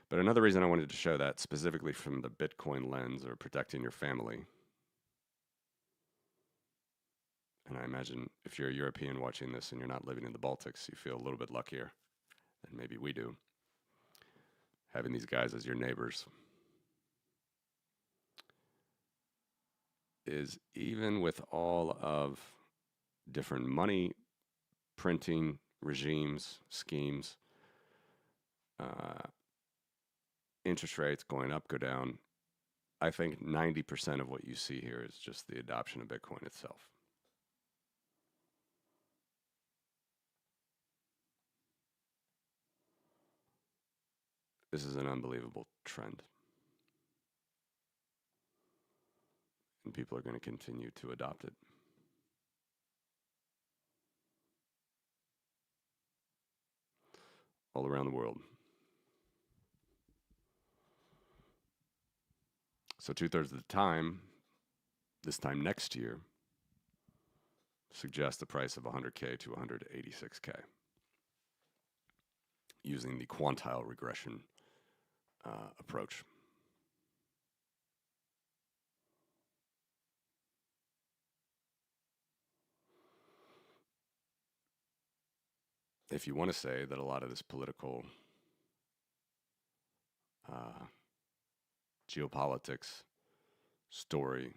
But another reason I wanted to show that, specifically from the Bitcoin lens or protecting your family, and I imagine if you're a European watching this and you're not living in the Baltics, you feel a little bit luckier than maybe we do, having these guys as your neighbors, is even with all of different money printing regimes, schemes, interest rates going up, go down, I think 90% of what you see here is just the adoption of Bitcoin itself. This is an unbelievable trend. And people are going to continue to adopt it. All around the world. So 2/3 of the time, this time next year, suggest the price of 100K to 186K using the quantile regression approach. If you want to say that a lot of this political geopolitics story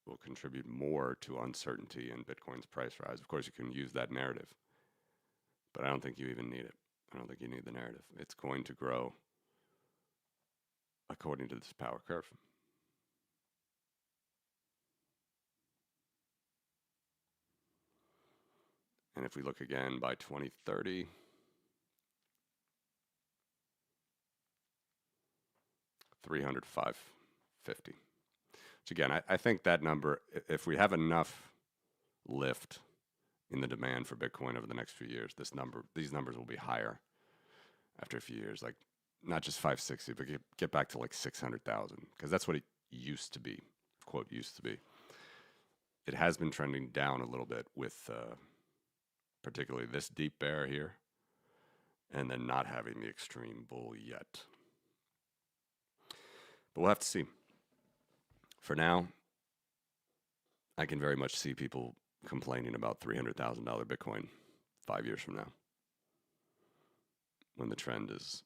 will contribute more to uncertainty in Bitcoin's price rise, of course you can use that narrative, but I don't think you even need it. I don't think you need the narrative. It's going to grow according to this power curve. And if we look again by 2030, 305.50. Which again, I think that number, if we have enough lift in the demand for Bitcoin over the next few years, these numbers will be higher after a few years. Like not just 560, but get back to like 600,000, because that's what it used to be. Quote, used to be. It has been trending down a little bit with particularly this deep bear here, and then not having the extreme bull yet. But we'll have to see. For now, I can very much see people complaining about $300,000 Bitcoin 5 years from now, when the trend is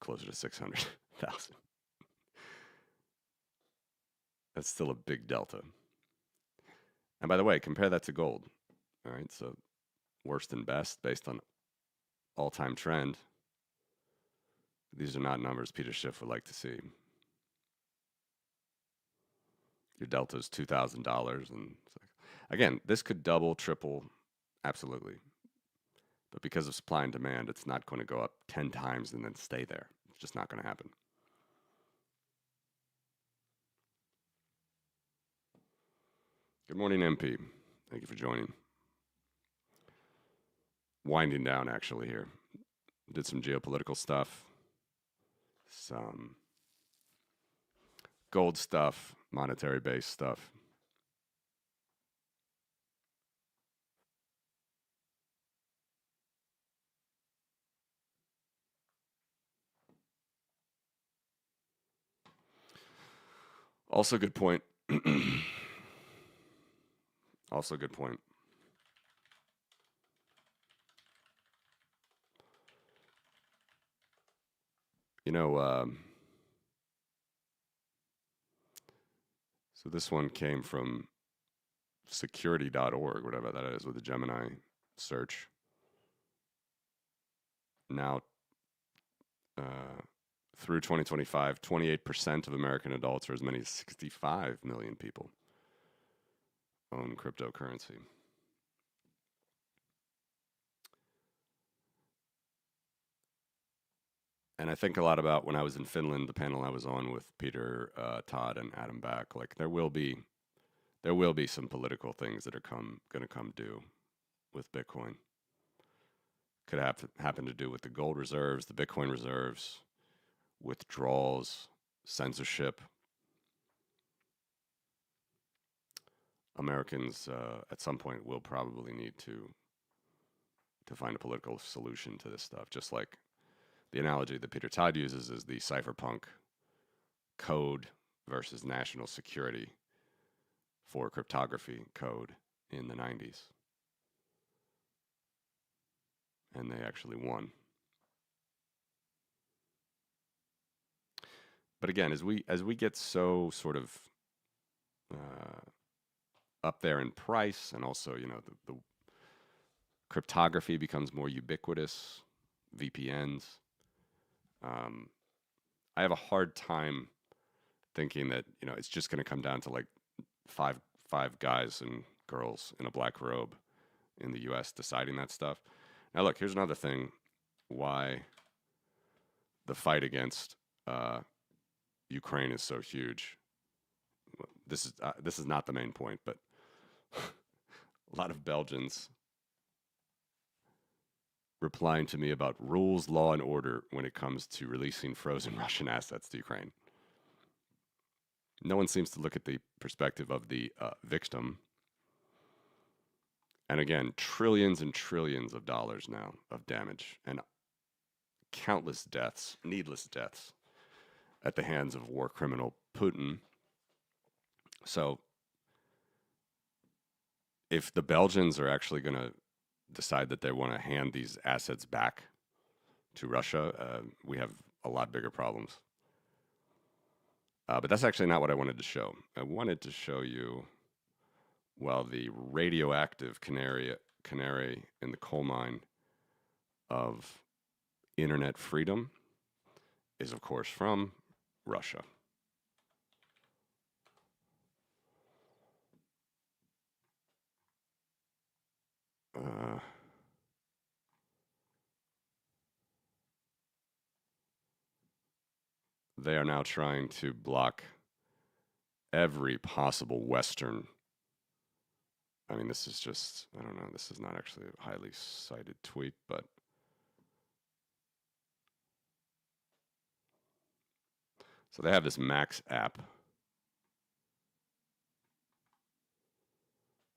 closer to 600,000. That's still a big delta. And by the way, compare that to gold. All right, so worst and best based on all-time trend. These are not numbers Peter Schiff would like to see. Your delta is $2,000, and again, this could double, triple, absolutely. But because of supply and demand, it's not going to go up 10 times and then stay there. It's just not going to happen. Good morning, MP. Thank you for joining. winding down actually here. Did some geopolitical stuff, some gold stuff, monetary based stuff. Also, good point. Also, good point. You know, so this one came from security.org, whatever that is, with a Gemini search. Now, through 2025, 28% of American adults, or as many as 65 million people, own cryptocurrency. And I think a lot about when I was in Finland, the panel I was on with Peter, Todd, and Adam Back. Like there will be some political things that are going to come due with Bitcoin. Could happen to do with the gold reserves, the Bitcoin reserves, withdrawals, censorship. Americans at some point will probably need to find a political solution to this stuff. Just like the analogy that Peter Todd uses is the cypherpunk code versus national security for cryptography code in the 90s. And they actually won. But again, as we get so sort of up there in price, and also the cryptography becomes more ubiquitous, VPNs. I have a hard time thinking that it's just going to come down to like five guys and girls in a black robe in the U.S. deciding that stuff. Now, look, here's another thing why the fight against Ukraine is so huge. This is not the main point, but a lot of Belgians replying to me about rules, law, and order when it comes to releasing frozen Russian assets to Ukraine. No one seems to look at the perspective of the victim. And again, trillions and trillions of dollars now of damage and countless deaths, needless deaths, at the hands of war criminal Putin. So if the Belgians are actually going to decide that they want to hand these assets back to Russia, we have a lot bigger problems. But that's actually not what I wanted to show. I wanted to show you, well, the radioactive canary in the coal mine of internet freedom is, of course, from Russia. They are now trying to block every possible Western. I mean, this is just, I don't know, this is not actually a highly cited tweet, but so they have this Max app.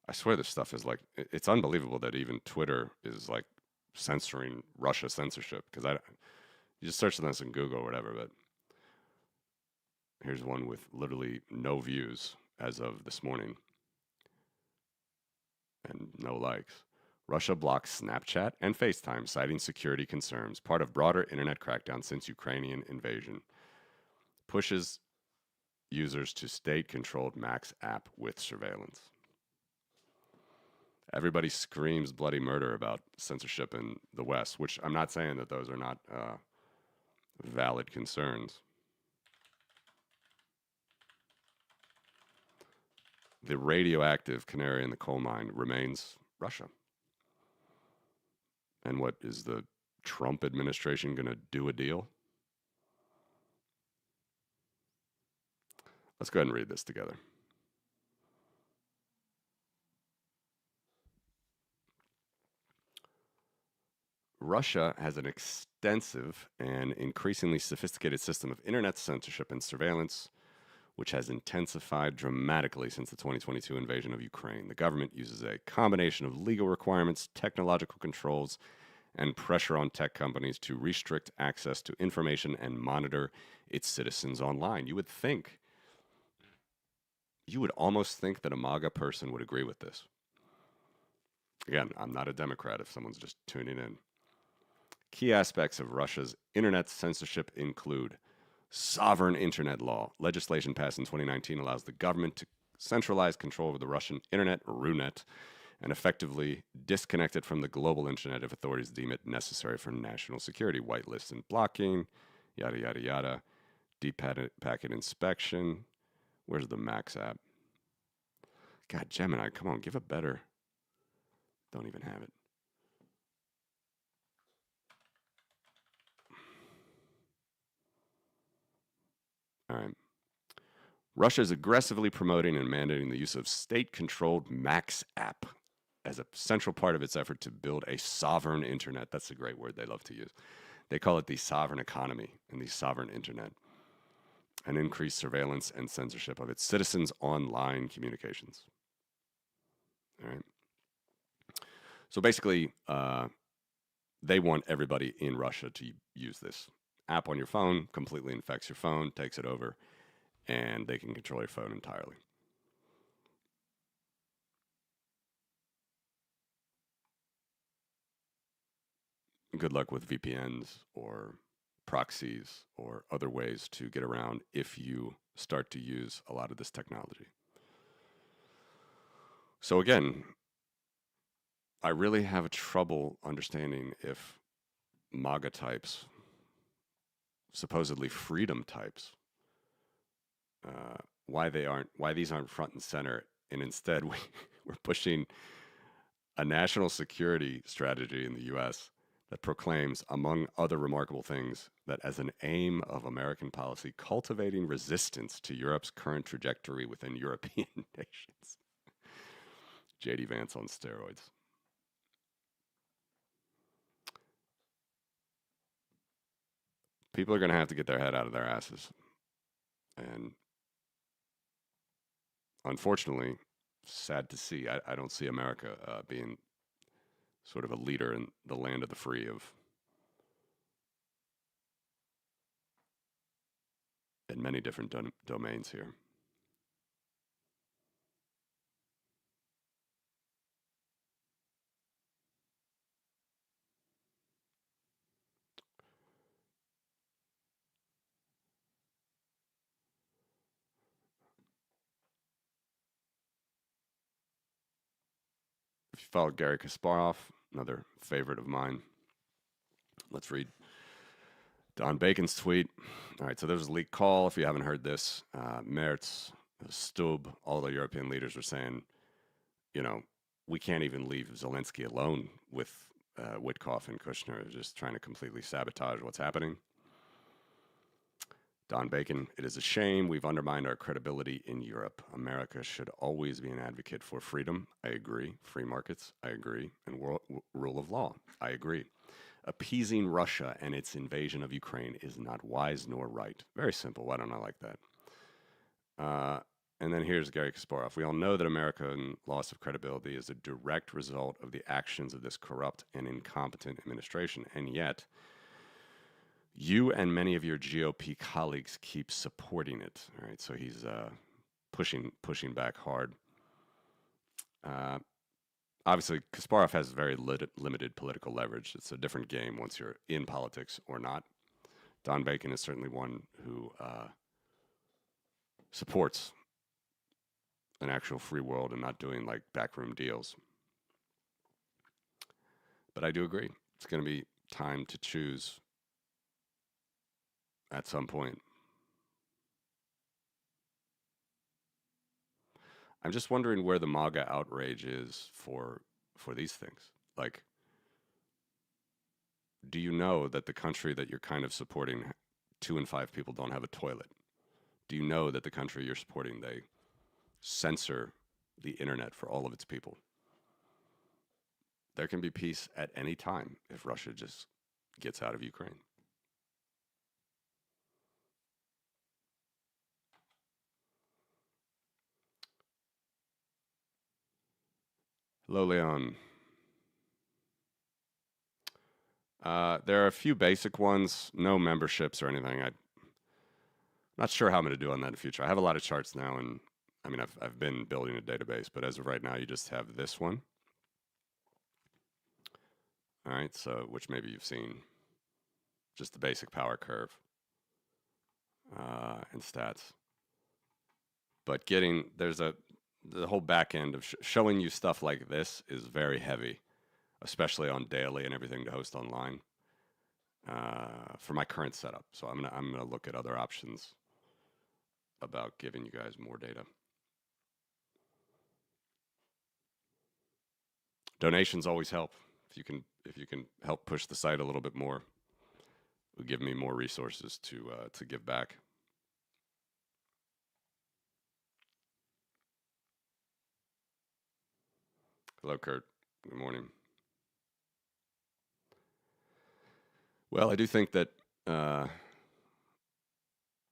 I swear this stuff is like, it's unbelievable that even Twitter is like censoring Russia censorship, because you just search this in Google or whatever, but here's one with literally no views as of this morning and no likes. Russia blocks Snapchat and FaceTime, citing security concerns, part of broader internet crackdown since Ukrainian invasion. Pushes users to state-controlled Max app with surveillance. Everybody screams bloody murder about censorship in the West, which I'm not saying that those are not valid concerns. The radioactive canary in the coal mine remains Russia. And what is the Trump administration going to do a deal? Let's go ahead and read this together. Russia has an extensive and increasingly sophisticated system of internet censorship and surveillance, which has intensified dramatically since the 2022 invasion of Ukraine. The government uses a combination of legal requirements, technological controls, and pressure on tech companies to restrict access to information and monitor its citizens online. You would almost think that a MAGA person would agree with this. Again, I'm not a Democrat if someone's just tuning in. Key aspects of Russia's internet censorship include sovereign internet law. Legislation passed in 2019 allows the government to centralize control over the Russian internet, RUNET, and effectively disconnect it from the global internet if authorities deem it necessary for national security. Whitelist and blocking, yada, yada, yada. Deep packet inspection. Where's the Max app? God, Gemini, come on, give a better. Don't even have it. All right. Russia is aggressively promoting and mandating the use of state-controlled Max app as a central part of its effort to build a sovereign internet. That's a great word they love to use. They call it the sovereign economy and the sovereign internet, and increased surveillance and censorship of its citizens' online communications. All right. So basically, they want everybody in Russia to use this app on your phone, completely infects your phone, takes it over, and they can control your phone entirely. Good luck with VPNs or proxies or other ways to get around if you start to use a lot of this technology. So again, I really have a trouble understanding if MAGA types, supposedly freedom types, why these aren't front and center, and instead we're pushing a national security strategy in the U.S. that proclaims, among other remarkable things, that as an aim of American policy, cultivating resistance to Europe's current trajectory within European nations. J.D. Vance on steroids. People are going to have to get their head out of their asses. And unfortunately, sad to see, I don't see America being sort of a leader in the land of the free in many different domains here. If you follow Gary Kasparov, another favorite of mine, let's read Don Bacon's tweet. All right, so there was a leaked call. If you haven't heard this, Merz, Stubb, all the European leaders were saying, you know, we can't even leave Zelensky alone with Witkoff and Kushner, just trying to completely sabotage what's happening. Don Bacon, it is a shame we've undermined our credibility in Europe. America should always be an advocate for freedom. I agree. Free markets. I agree. And rule of law. I agree. Appeasing Russia and its invasion of Ukraine is not wise nor right. Very simple. Why don't I like that? And then here's Gary Kasparov. We all know that American loss of credibility is a direct result of the actions of this corrupt and incompetent administration. And yet, you and many of your GOP colleagues keep supporting it. All right, so he's pushing back hard. Obviously, Kasparov has very limited political leverage. It's a different game once you're in politics or not. Don Bacon is certainly one who supports an actual free world and not doing like backroom deals. But I do agree. It's going to be time to choose at some point. I'm just wondering where the MAGA outrage is for these things. Like, do you know that the country that you're kind of supporting, 2 in 5 people don't have a toilet? Do you know that the country you're supporting, they censor the internet for all of its people? there can be peace at any time if Russia just gets out of Ukraine. Hello, Leon. There are a few basic ones, no memberships or anything. I'm not sure how I'm going to do on that in the future. I have a lot of charts now, and I mean, I've been building a database, but as of right now, you just have this one. All right, so which maybe you've seen, just the basic power curve and stats. But the whole back end of showing you stuff like this is very heavy, especially on daily and everything to host online for my current setup. So I'm gonna look at other options about giving you guys more data. Donations always help. If you can help push the site a little bit more, it will give me more resources to give back. Hello, Kurt. Good morning. Well, I do think that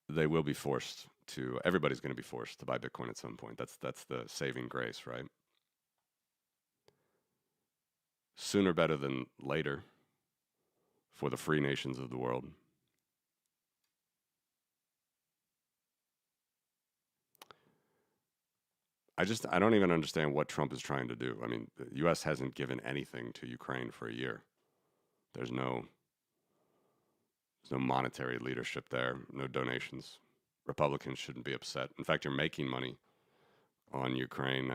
they will be forced to. Everybody's going to be forced to buy Bitcoin at some point. That's the saving grace, right? Sooner better than later for the free nations of the world. I don't even understand what Trump is trying to do. I mean, the U.S. hasn't given anything to Ukraine for a year. There's no monetary leadership there, no donations. Republicans shouldn't be upset. In fact, you're making money on Ukraine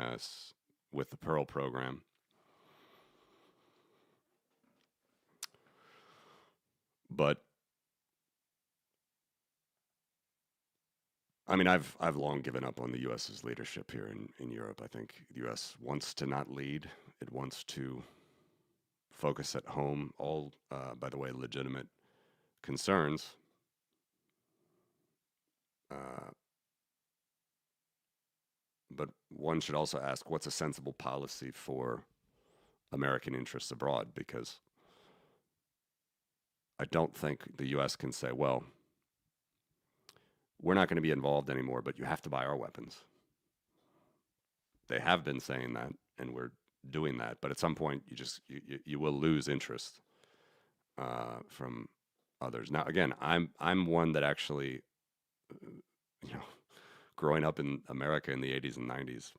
with the Pearl program. But I mean, I've long given up on the U.S.'s leadership here in Europe. I think the U.S. wants to not lead. It wants to focus at home. All, by the way, legitimate concerns. But one should also ask, what's a sensible policy for American interests abroad? Because I don't think the U.S. can say, well, we're not going to be involved anymore, but you have to buy our weapons. They have been saying that, and we're doing that. But at some point, you will lose interest from others. Now, again, I'm one that actually, you know, growing up in America in the 80s and 90s,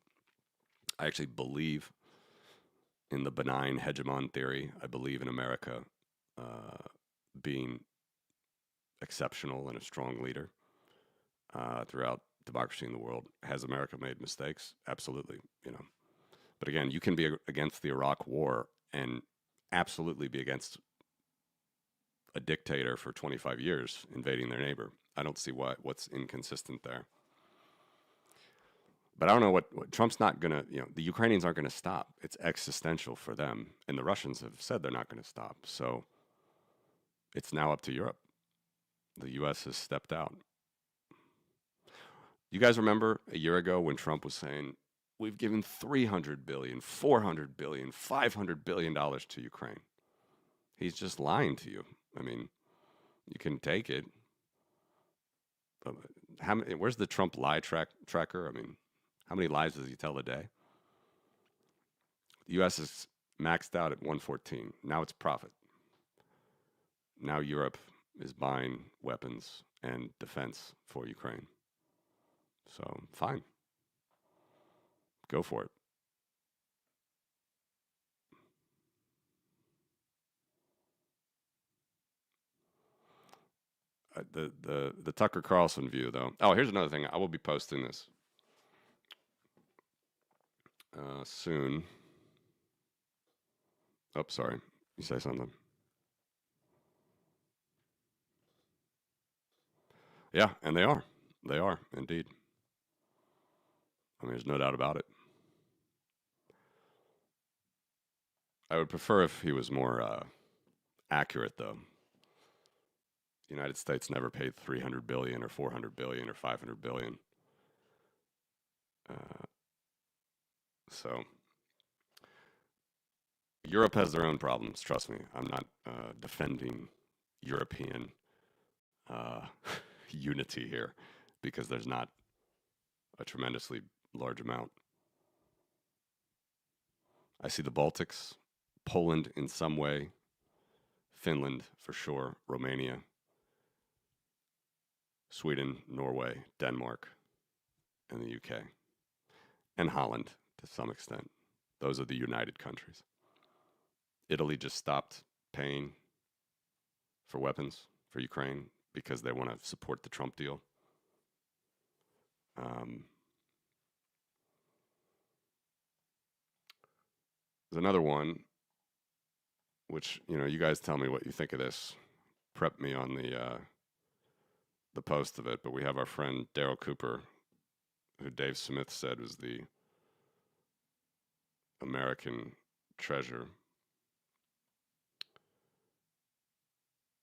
I actually believe in the benign hegemon theory. I believe in America being exceptional and a strong leader throughout democracy in the world. Has America made mistakes? Absolutely, you know. But again, you can be against the Iraq War and absolutely be against a dictator for 25 years invading their neighbor. I don't see what's inconsistent there. But I don't know what Trump's not going to, you know, the Ukrainians aren't going to stop. It's existential for them. And the Russians have said they're not going to stop. So it's now up to Europe. The U.S. has stepped out. You guys remember a year ago when Trump was saying, we've given $300 billion, $400 billion, $500 billion to Ukraine? He's just lying to you. I mean, you can take it. But where's the Trump lie tracker? I mean, how many lies does he tell a day? The U.S. is maxed out at 114. Now it's profit. Now Europe is buying weapons and defense for Ukraine. So, fine. Go for it. The Tucker Carlson view, though. Oh, here's another thing. I will be posting this soon. Oh, sorry. You say something. Yeah, and they are. They are, indeed. I mean, there's no doubt about it. I would prefer if he was more accurate, though. The United States never paid 300 billion or 400 billion or 500 billion. So Europe has their own problems. Trust me. I'm not defending European uh, unity here because there's not a tremendously large amount. I see the Baltics, Poland in some way, Finland for sure, Romania, Sweden, Norway, Denmark, and the UK, and Holland to some extent. Those are the united countries. Italy just stopped paying for weapons for Ukraine because they want to support the Trump deal. Um, there's another one, which you guys tell me what you think of this. Prep me on the post of it, but we have our friend Daryl Cooper, who Dave Smith said was the American treasure.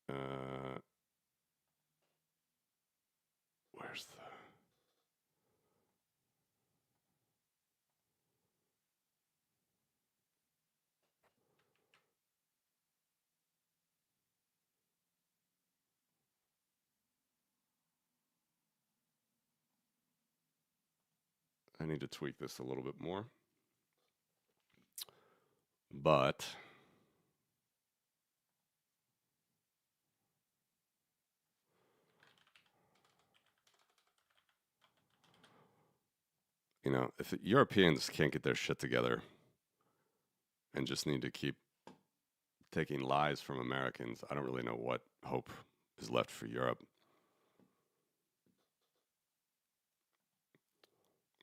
Uh, where's the I need to tweak this a little bit more. But if the Europeans can't get their shit together and just need to keep taking lies from Americans, I don't really know what hope is left for Europe.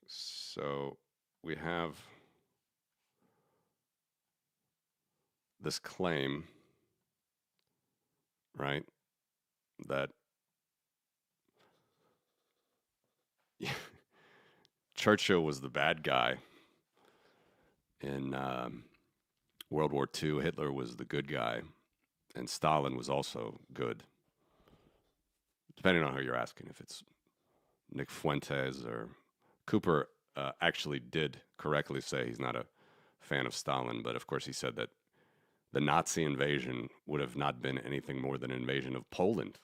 So we have this claim, right, that Churchill was the bad guy in World War II. Hitler was the good guy, and Stalin was also good, depending on who you're asking. If it's Nick Fuentes or Cooper, actually did correctly say he's not a fan of Stalin, but of course he said that the Nazi invasion would have not been anything more than an invasion of Poland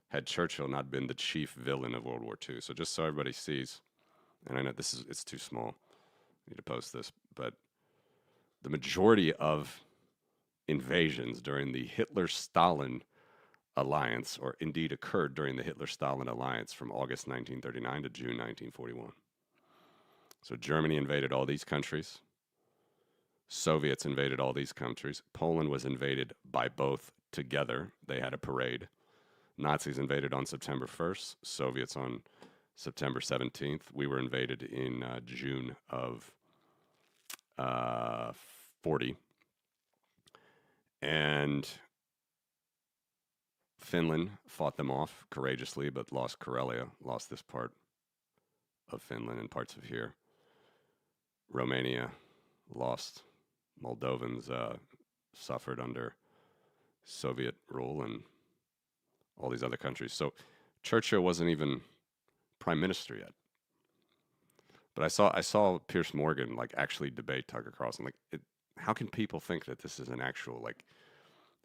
had Churchill not been the chief villain of World War II. So just so everybody sees, and I know it's too small, I need to post this, but the majority of invasions during the Hitler-Stalin alliance, or indeed occurred during the Hitler-Stalin alliance from August 1939 to June 1941. So Germany invaded all these countries. Soviets invaded all these countries. Poland was invaded by both together. They had a parade. Nazis invaded on September 1st, Soviets on September 17th. We were invaded in June of 40. And Finland fought them off courageously, but lost Karelia, lost this part of Finland and parts of here. Romania lost. Moldovans suffered under Soviet rule, and all these other countries. So Churchill wasn't even prime minister yet. But I saw Pierce Morgan like actually debate Tucker Carlson. Like, how can people think that this is an actual like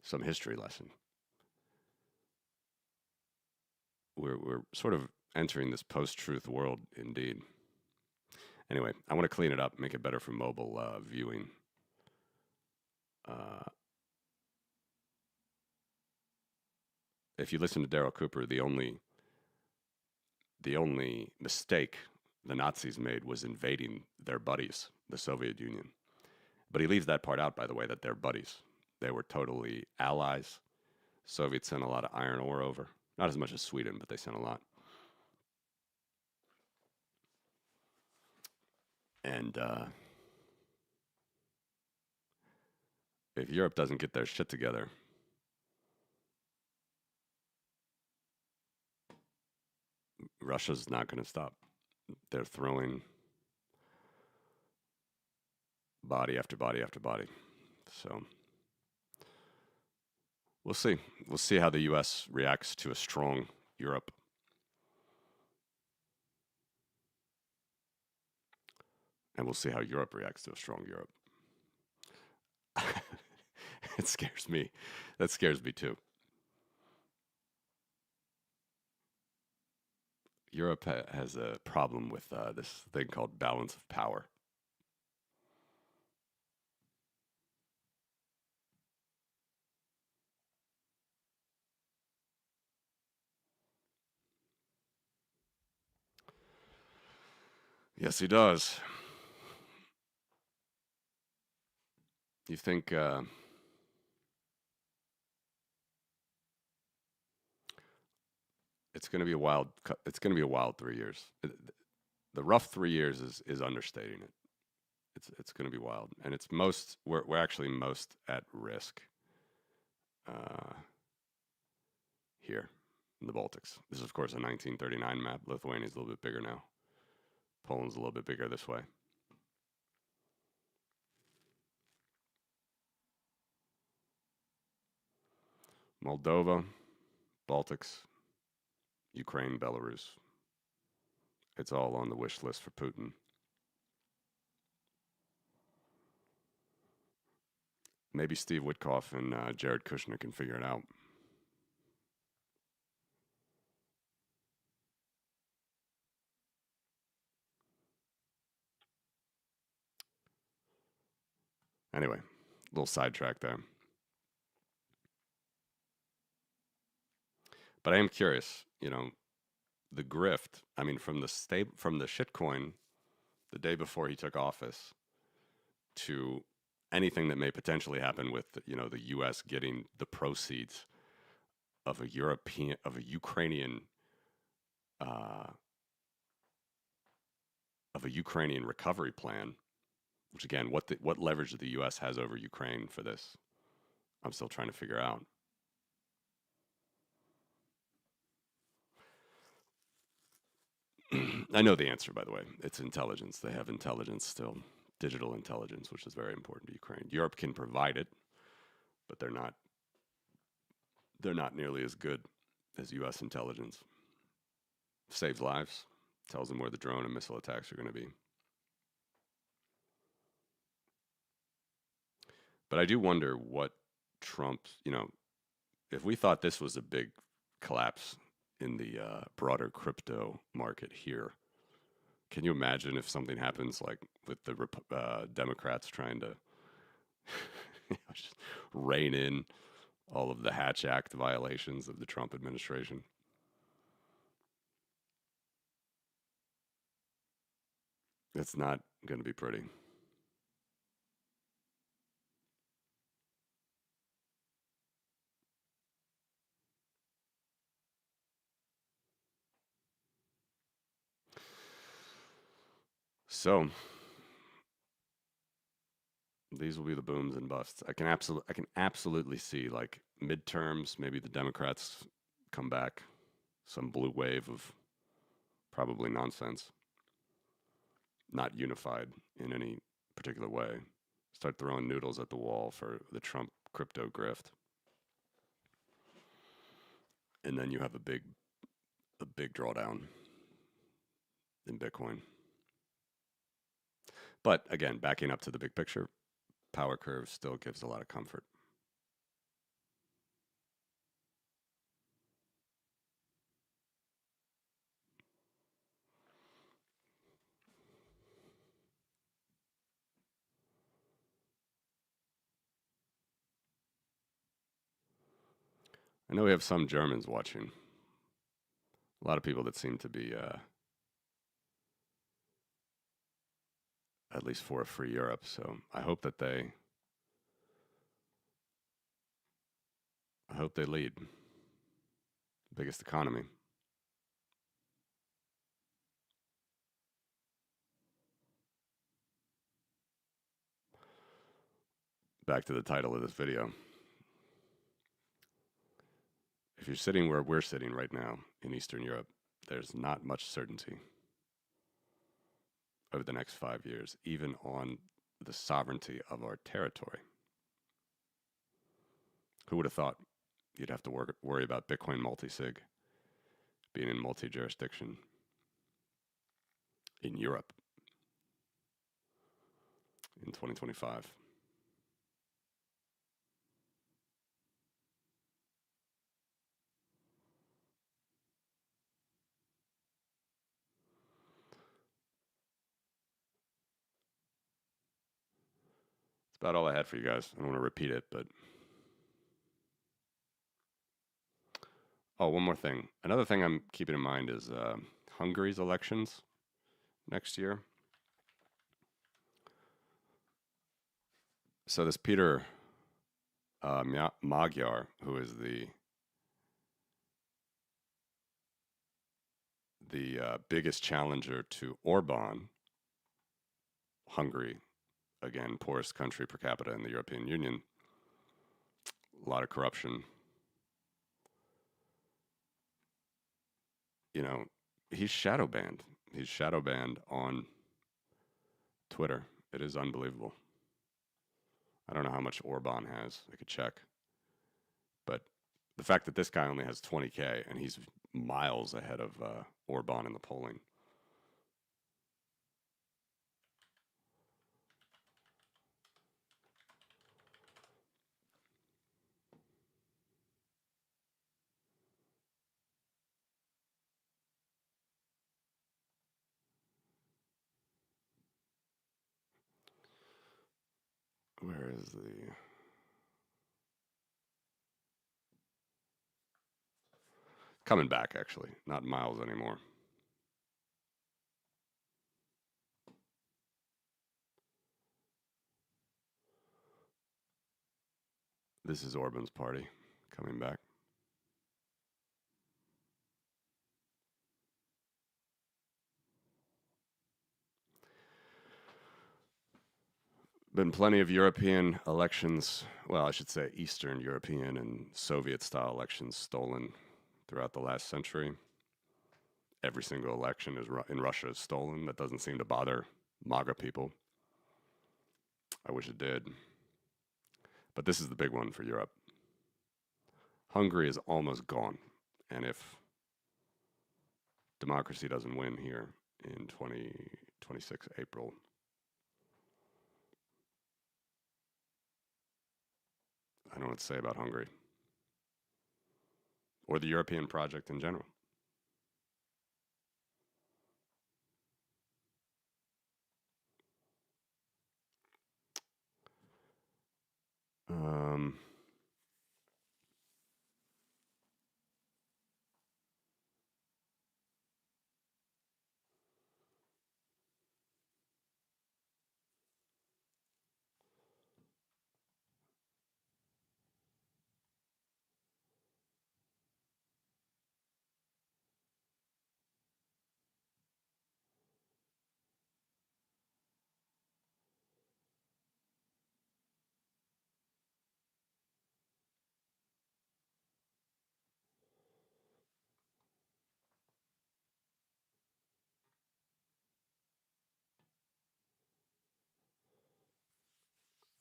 some history lesson? We're sort of entering this post-truth world, indeed. Anyway, I want to clean it up, make it better for mobile viewing. If you listen to Daryl Cooper, the only mistake the Nazis made was invading their buddies, the Soviet Union. But he leaves that part out, by the way, that they're buddies. They were totally allies. Soviets sent a lot of iron ore over. Not as much as Sweden, but they sent a lot. And if Europe doesn't get their shit together, Russia's not going to stop. They're throwing body after body after body. So we'll see. We'll see how the U.S. reacts to a strong Europe. And we'll see how Europe reacts to a strong Europe. It scares me. That scares me too. Europe has a problem with this thing called balance of power. Yes, he does. You think it's going to be a wild? It's going to be a wild 3 years. The rough 3 years is understating it. It's going to be wild, and it's most we're actually most at risk uh, here in the Baltics. This is of course a 1939 map. Lithuania is a little bit bigger now. Poland's a little bit bigger this way. Moldova, Baltics, Ukraine, Belarus. It's all on the wish list for Putin. Maybe Steve Witkoff and Jared Kushner can figure it out. Anyway, a little sidetrack there. But I am curious, the grift. I mean, from the shitcoin the day before he took office to anything that may potentially happen with the U.S. getting the proceeds of a Ukrainian uh, recovery plan. Which again, what leverage the U.S. has over Ukraine for this, I'm still trying to figure out. I know the answer, by the way. It's intelligence. They have intelligence still, digital intelligence, which is very important to Ukraine. Europe can provide it, but they're not. They're not nearly as good as U.S. intelligence. Saves lives, tells them where the drone and missile attacks are going to be. But I do wonder what Trump's, if we thought this was a big collapse in the broader crypto market here, can you imagine if something happens like with the Democrats trying to just rein in all of the Hatch Act violations of the Trump administration? It's not going to be pretty. So these will be the booms and busts. I can absolutely see like midterms. Maybe the Democrats come back, some blue wave of probably nonsense, not unified in any particular way. Start throwing noodles at the wall for the Trump crypto grift, and then you have a big drawdown in Bitcoin. But again, backing up to the big picture, power curve still gives a lot of comfort. I know we have some Germans watching. A lot of people that seem to be at least for a free Europe. So I hope they lead. Biggest economy. Back to the title of this video. If you're sitting where we're sitting right now in Eastern Europe, there's not much certainty over the next 5 years, even on the sovereignty of our territory. Who would have thought you'd have to worry about Bitcoin multi-sig being in multi-jurisdiction in Europe in 2025? about all I had for you guys. I don't want to repeat it, but oh, one more thing. Another thing I'm keeping in mind is Hungary's elections next year. So this Peter Magyar, who is the biggest challenger to Orban, Hungary, again, poorest country per capita in the European Union, a lot of corruption. You know, he's shadow banned. He's shadow banned on Twitter. It is unbelievable. I don't know how much Orban has. I could check. But the fact that this guy only has 20K and he's miles ahead of Orban in the polling. Where is the... Coming back, actually. Not miles anymore. This is Orban's party coming back. Been plenty of European elections, well, I should say Eastern European and Soviet-style elections stolen throughout the last century. Every single election in Russia is stolen. That doesn't seem to bother MAGA people. I wish it did. But this is the big one for Europe. Hungary is almost gone. And if democracy doesn't win here in 2026 April, I don't know what to say about Hungary or the European project in general.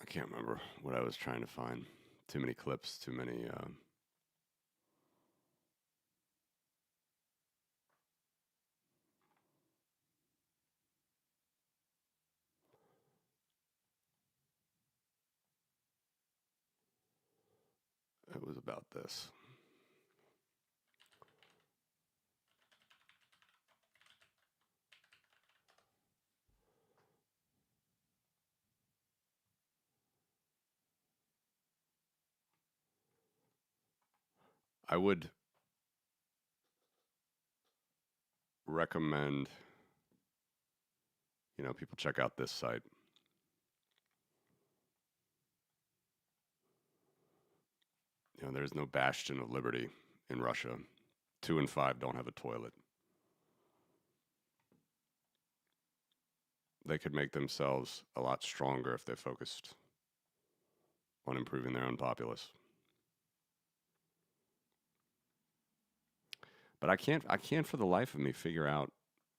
I can't remember what I was trying to find. Too many clips, too many. It was about this. I would recommend, people check out this site. There's no bastion of liberty in Russia. 2 in 5 don't have a toilet. They could make themselves a lot stronger if they focused on improving their own populace. But I can't for the life of me figure out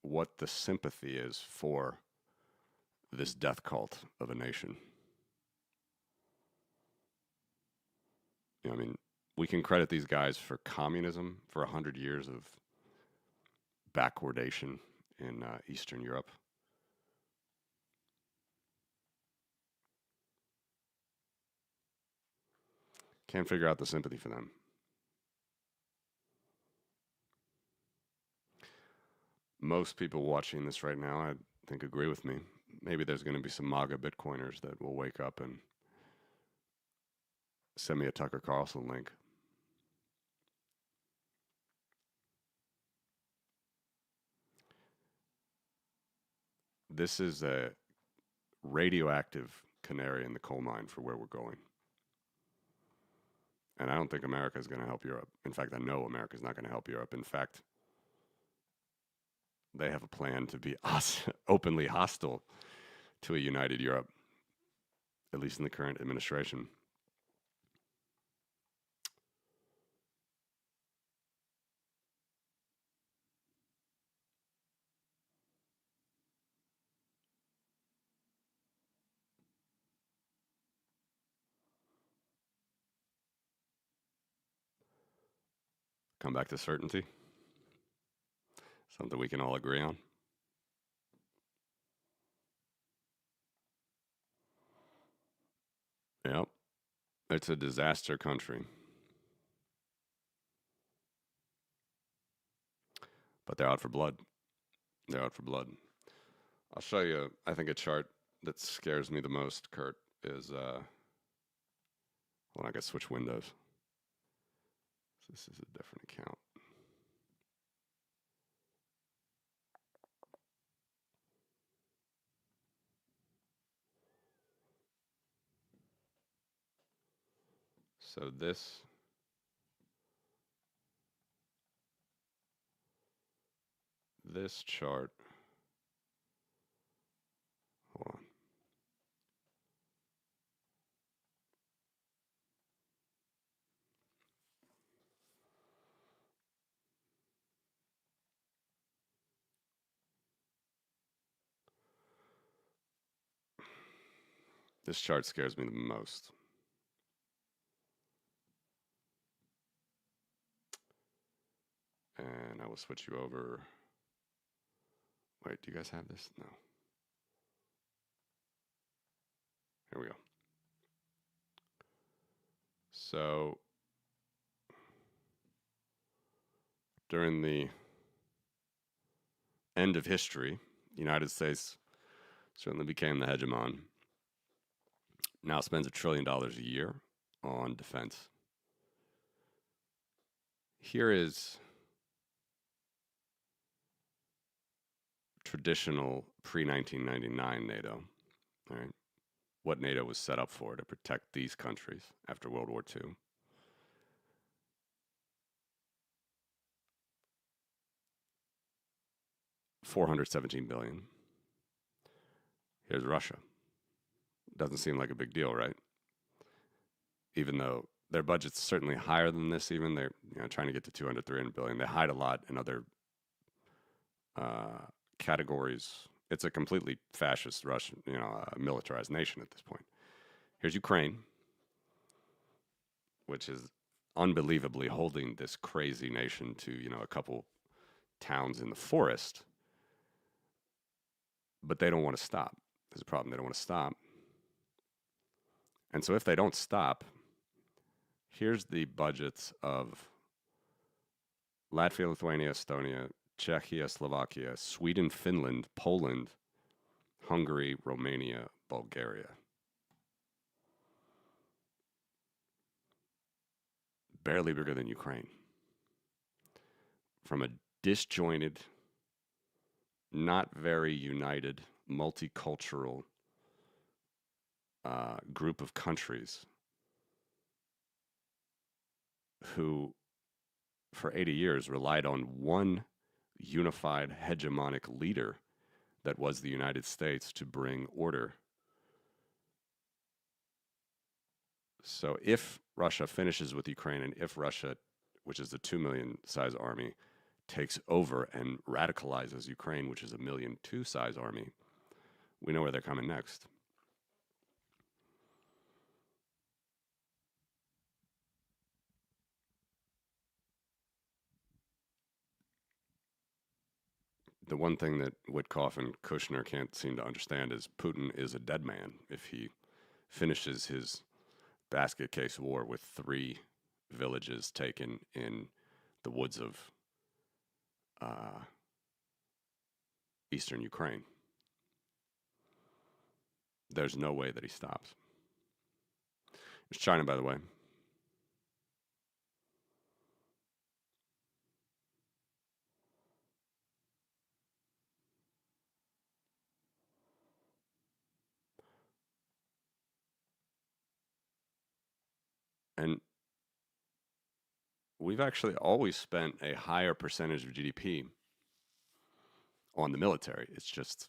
what the sympathy is for this death cult of a nation. We can credit these guys for communism, for 100 years of backwardation in Eastern Europe. Can't figure out the sympathy for them. Most people watching this right now, I think, agree with me. Maybe there's going to be some MAGA Bitcoiners that will wake up and Send me a Tucker Carlson link. This is a radioactive canary in the coal mine for where we're going. And I don't think America is going to help Europe. In fact, I know America is not going to help Europe. In fact, they have a plan to be openly hostile to a united Europe, at least in the current administration. Come back to certainty. Something we can all agree on. Yep. It's a disaster country. But they're out for blood. They're out for blood. I'll show you, I think, a chart that scares me the most, Kurt, is, well, I gotta switch windows. This is a different account. So this chart, hold on. This chart scares me the most. And I will switch you over. Wait, do you guys have this? No. Here we go. So during the end of history, the United States certainly became the hegemon. Now spends $1 trillion a year on defense. Here is traditional pre-1999 NATO, all right? What NATO was set up for, to protect these countries after World War II. $417 billion. Here's Russia. Doesn't seem like a big deal, right? Even though their budget's certainly higher than this, even they're trying to get to 200, 300 billion. They hide a lot in other categories. It's a completely fascist Russian, militarized nation at this point. Here's Ukraine, which is unbelievably holding this crazy nation to, a couple towns in the forest. But they don't want to stop. There's a problem. They don't want to stop. And so if they don't stop, here's the budgets of Latvia, Lithuania, Estonia, Czechia, Slovakia, Sweden, Finland, Poland, Hungary, Romania, Bulgaria. Barely bigger than Ukraine. From a disjointed, not very united, multicultural group of countries who, for 80 years, relied on one unified hegemonic leader that was the United States to bring order. So if Russia finishes with Ukraine, and if Russia, which is a 2 million size army, takes over and radicalizes Ukraine, which is a 1.2 million size army, we know where they're coming next. The one thing that Witkoff and Kushner can't seem to understand is Putin is a dead man if he finishes his basket case war with 3 villages taken in the woods of eastern Ukraine. There's no way that he stops. It's China, by the way. And we've actually always spent a higher percentage of GDP on the military. It's just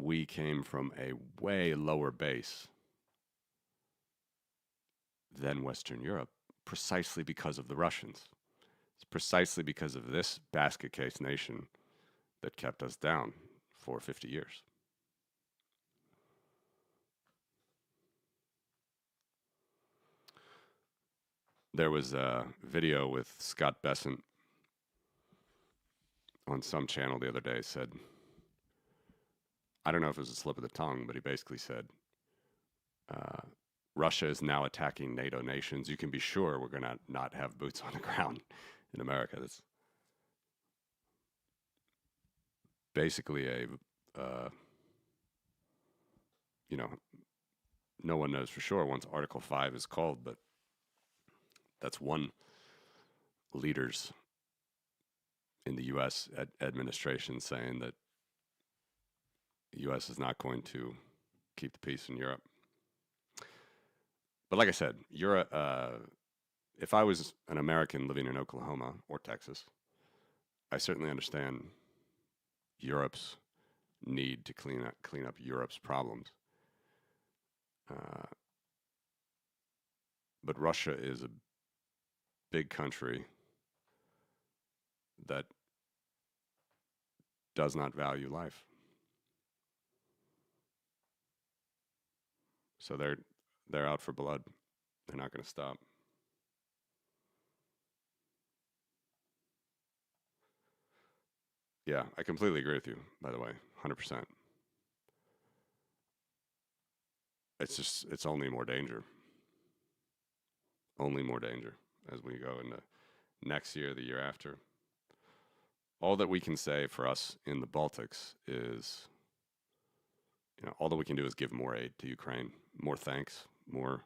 we came from a way lower base than Western Europe precisely because of the Russians. It's precisely because of this basket case nation that kept us down for 50 years. There was a video with Scott Bessent on some channel the other day said, I don't know if it was a slip of the tongue, but he basically said, Russia is now attacking NATO nations. You can be sure we're going to not have boots on the ground in America. That's basically a, you know, no one knows for sure once Article 5 is called, but that's one leaders in the U.S. administration saying that the U.S. is not going to keep the peace in Europe. But like I said, Europe, if I was an American living in Oklahoma or Texas, I certainly understand Europe's need to clean up Europe's problems. But Russia is a big country that does not value life. So they're out for blood. They're not going to stop. Yeah, I completely agree with you, by the way, 100%. It's only more danger. Only more danger as we go into next year, the year after. All that we can say for us in the Baltics is, all that we can do is give more aid to Ukraine, more thanks, more.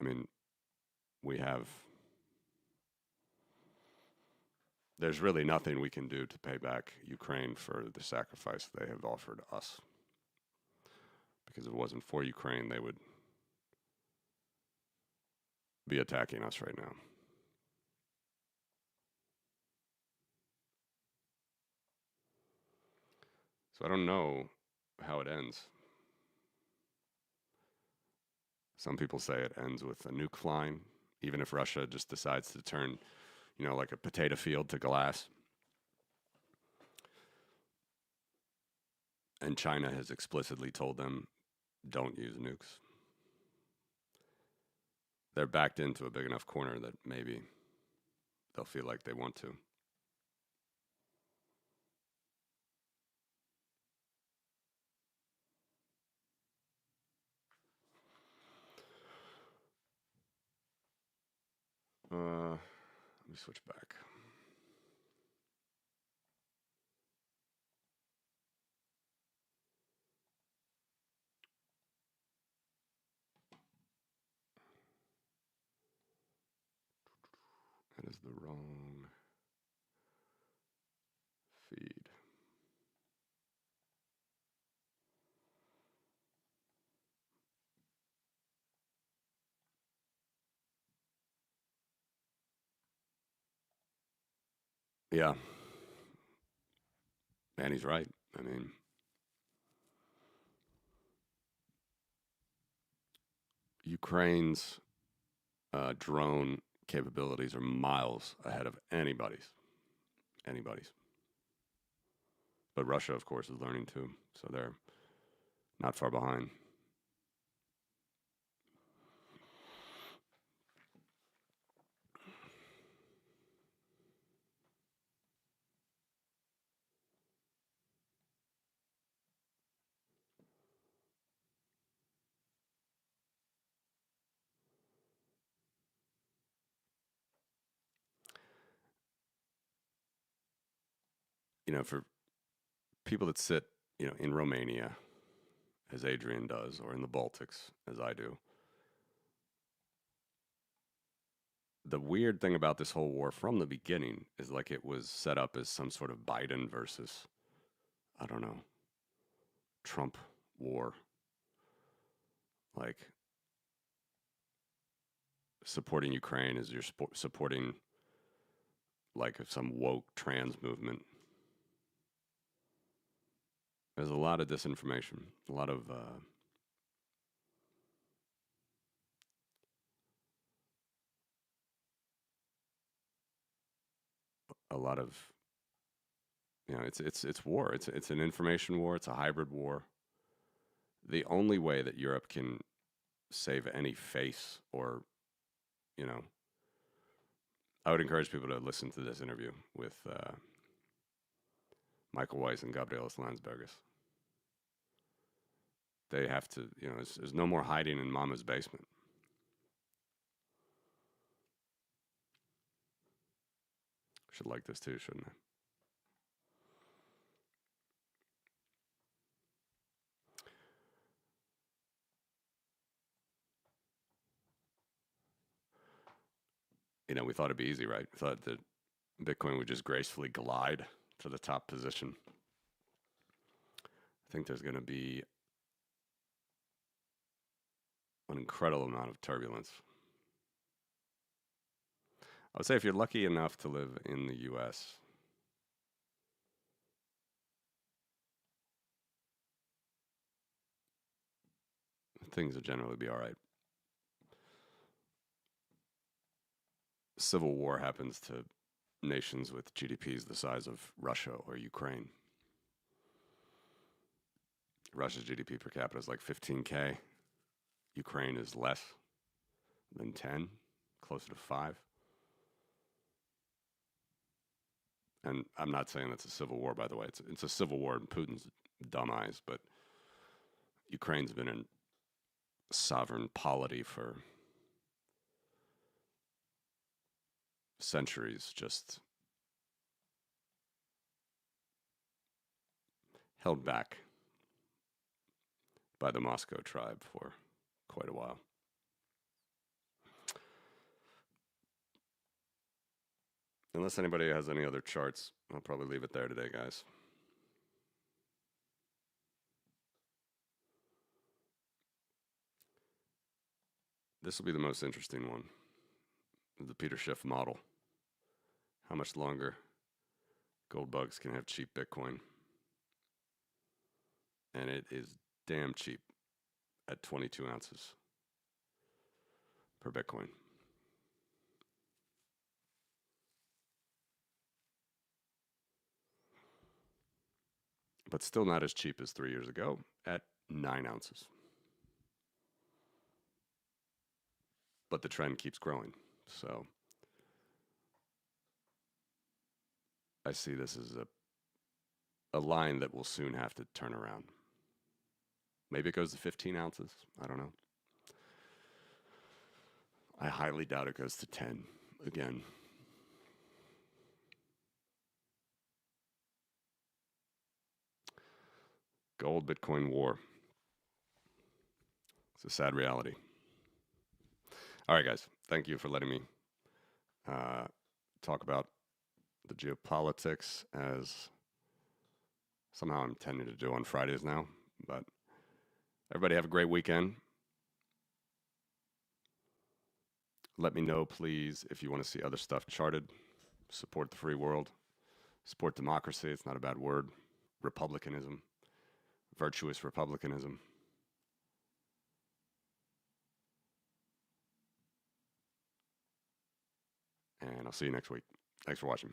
I mean, there's really nothing we can do to pay back Ukraine for the sacrifice they have offered us. Because if it wasn't for Ukraine, they would be attacking us right now. So I don't know how it ends. Some people say it ends with a nuke flying, even if Russia just decides to turn, like a potato field to glass. And China has explicitly told them, don't use nukes. They're backed into a big enough corner that maybe they'll feel like they want to. Let me switch back. That is the wrong feed. Yeah. And he's right. I mean, Ukraine's drone capabilities are miles ahead of anybody's. But Russia, of course, is learning too, so they're not far behind. For people that sit, in Romania, as Adrian does, or in the Baltics, as I do, the weird thing about this whole war from the beginning is like it was set up as some sort of Biden versus, I don't know, Trump war. like supporting Ukraine is you're supporting like some woke trans movement. There's a lot of disinformation, a lot of it's war. It's an information war. It's a hybrid war. The only way that Europe can save any face, or you know, I would encourage people to listen to this interview with Michael Weiss and Gabrielis Landsbergis. They have to, there's no more hiding in Mama's basement. Should like this too, shouldn't I? We thought it'd be easy, right? We thought that Bitcoin would just gracefully glide to the top position. I think there's going to be an incredible amount of turbulence. I would say if you're lucky enough to live in the US, things will generally be all right. Civil war happens to nations with GDPs the size of Russia or Ukraine. Russia's GDP per capita is like 15K. Ukraine is less than 10, closer to 5. And I'm not saying that's a civil war, by the way. It's a civil war in Putin's dumb eyes, but Ukraine's been in sovereign polity for centuries, just held back by the Moscow tribe for quite a while. Unless anybody has any other charts, I'll probably leave it there today, guys. This will be the most interesting one. The Peter Schiff model. How much longer gold bugs can have cheap Bitcoin. And it is damn cheap at 22 ounces per Bitcoin. But still not as cheap as 3 years ago at 9 ounces. But the trend keeps growing. So I see this as a line that will soon have to turn around. Maybe it goes to 15 ounces. I don't know. I highly doubt it goes to 10 again. Gold Bitcoin war. It's a sad reality. All right, guys. Thank you for letting me talk about the geopolitics, as somehow I'm tending to do on Fridays now. But everybody have a great weekend. Let me know, please, if you want to see other stuff charted. Support the free world. Support democracy. It's not a bad word. Republicanism. Virtuous republicanism. And I'll see you next week. Thanks for watching.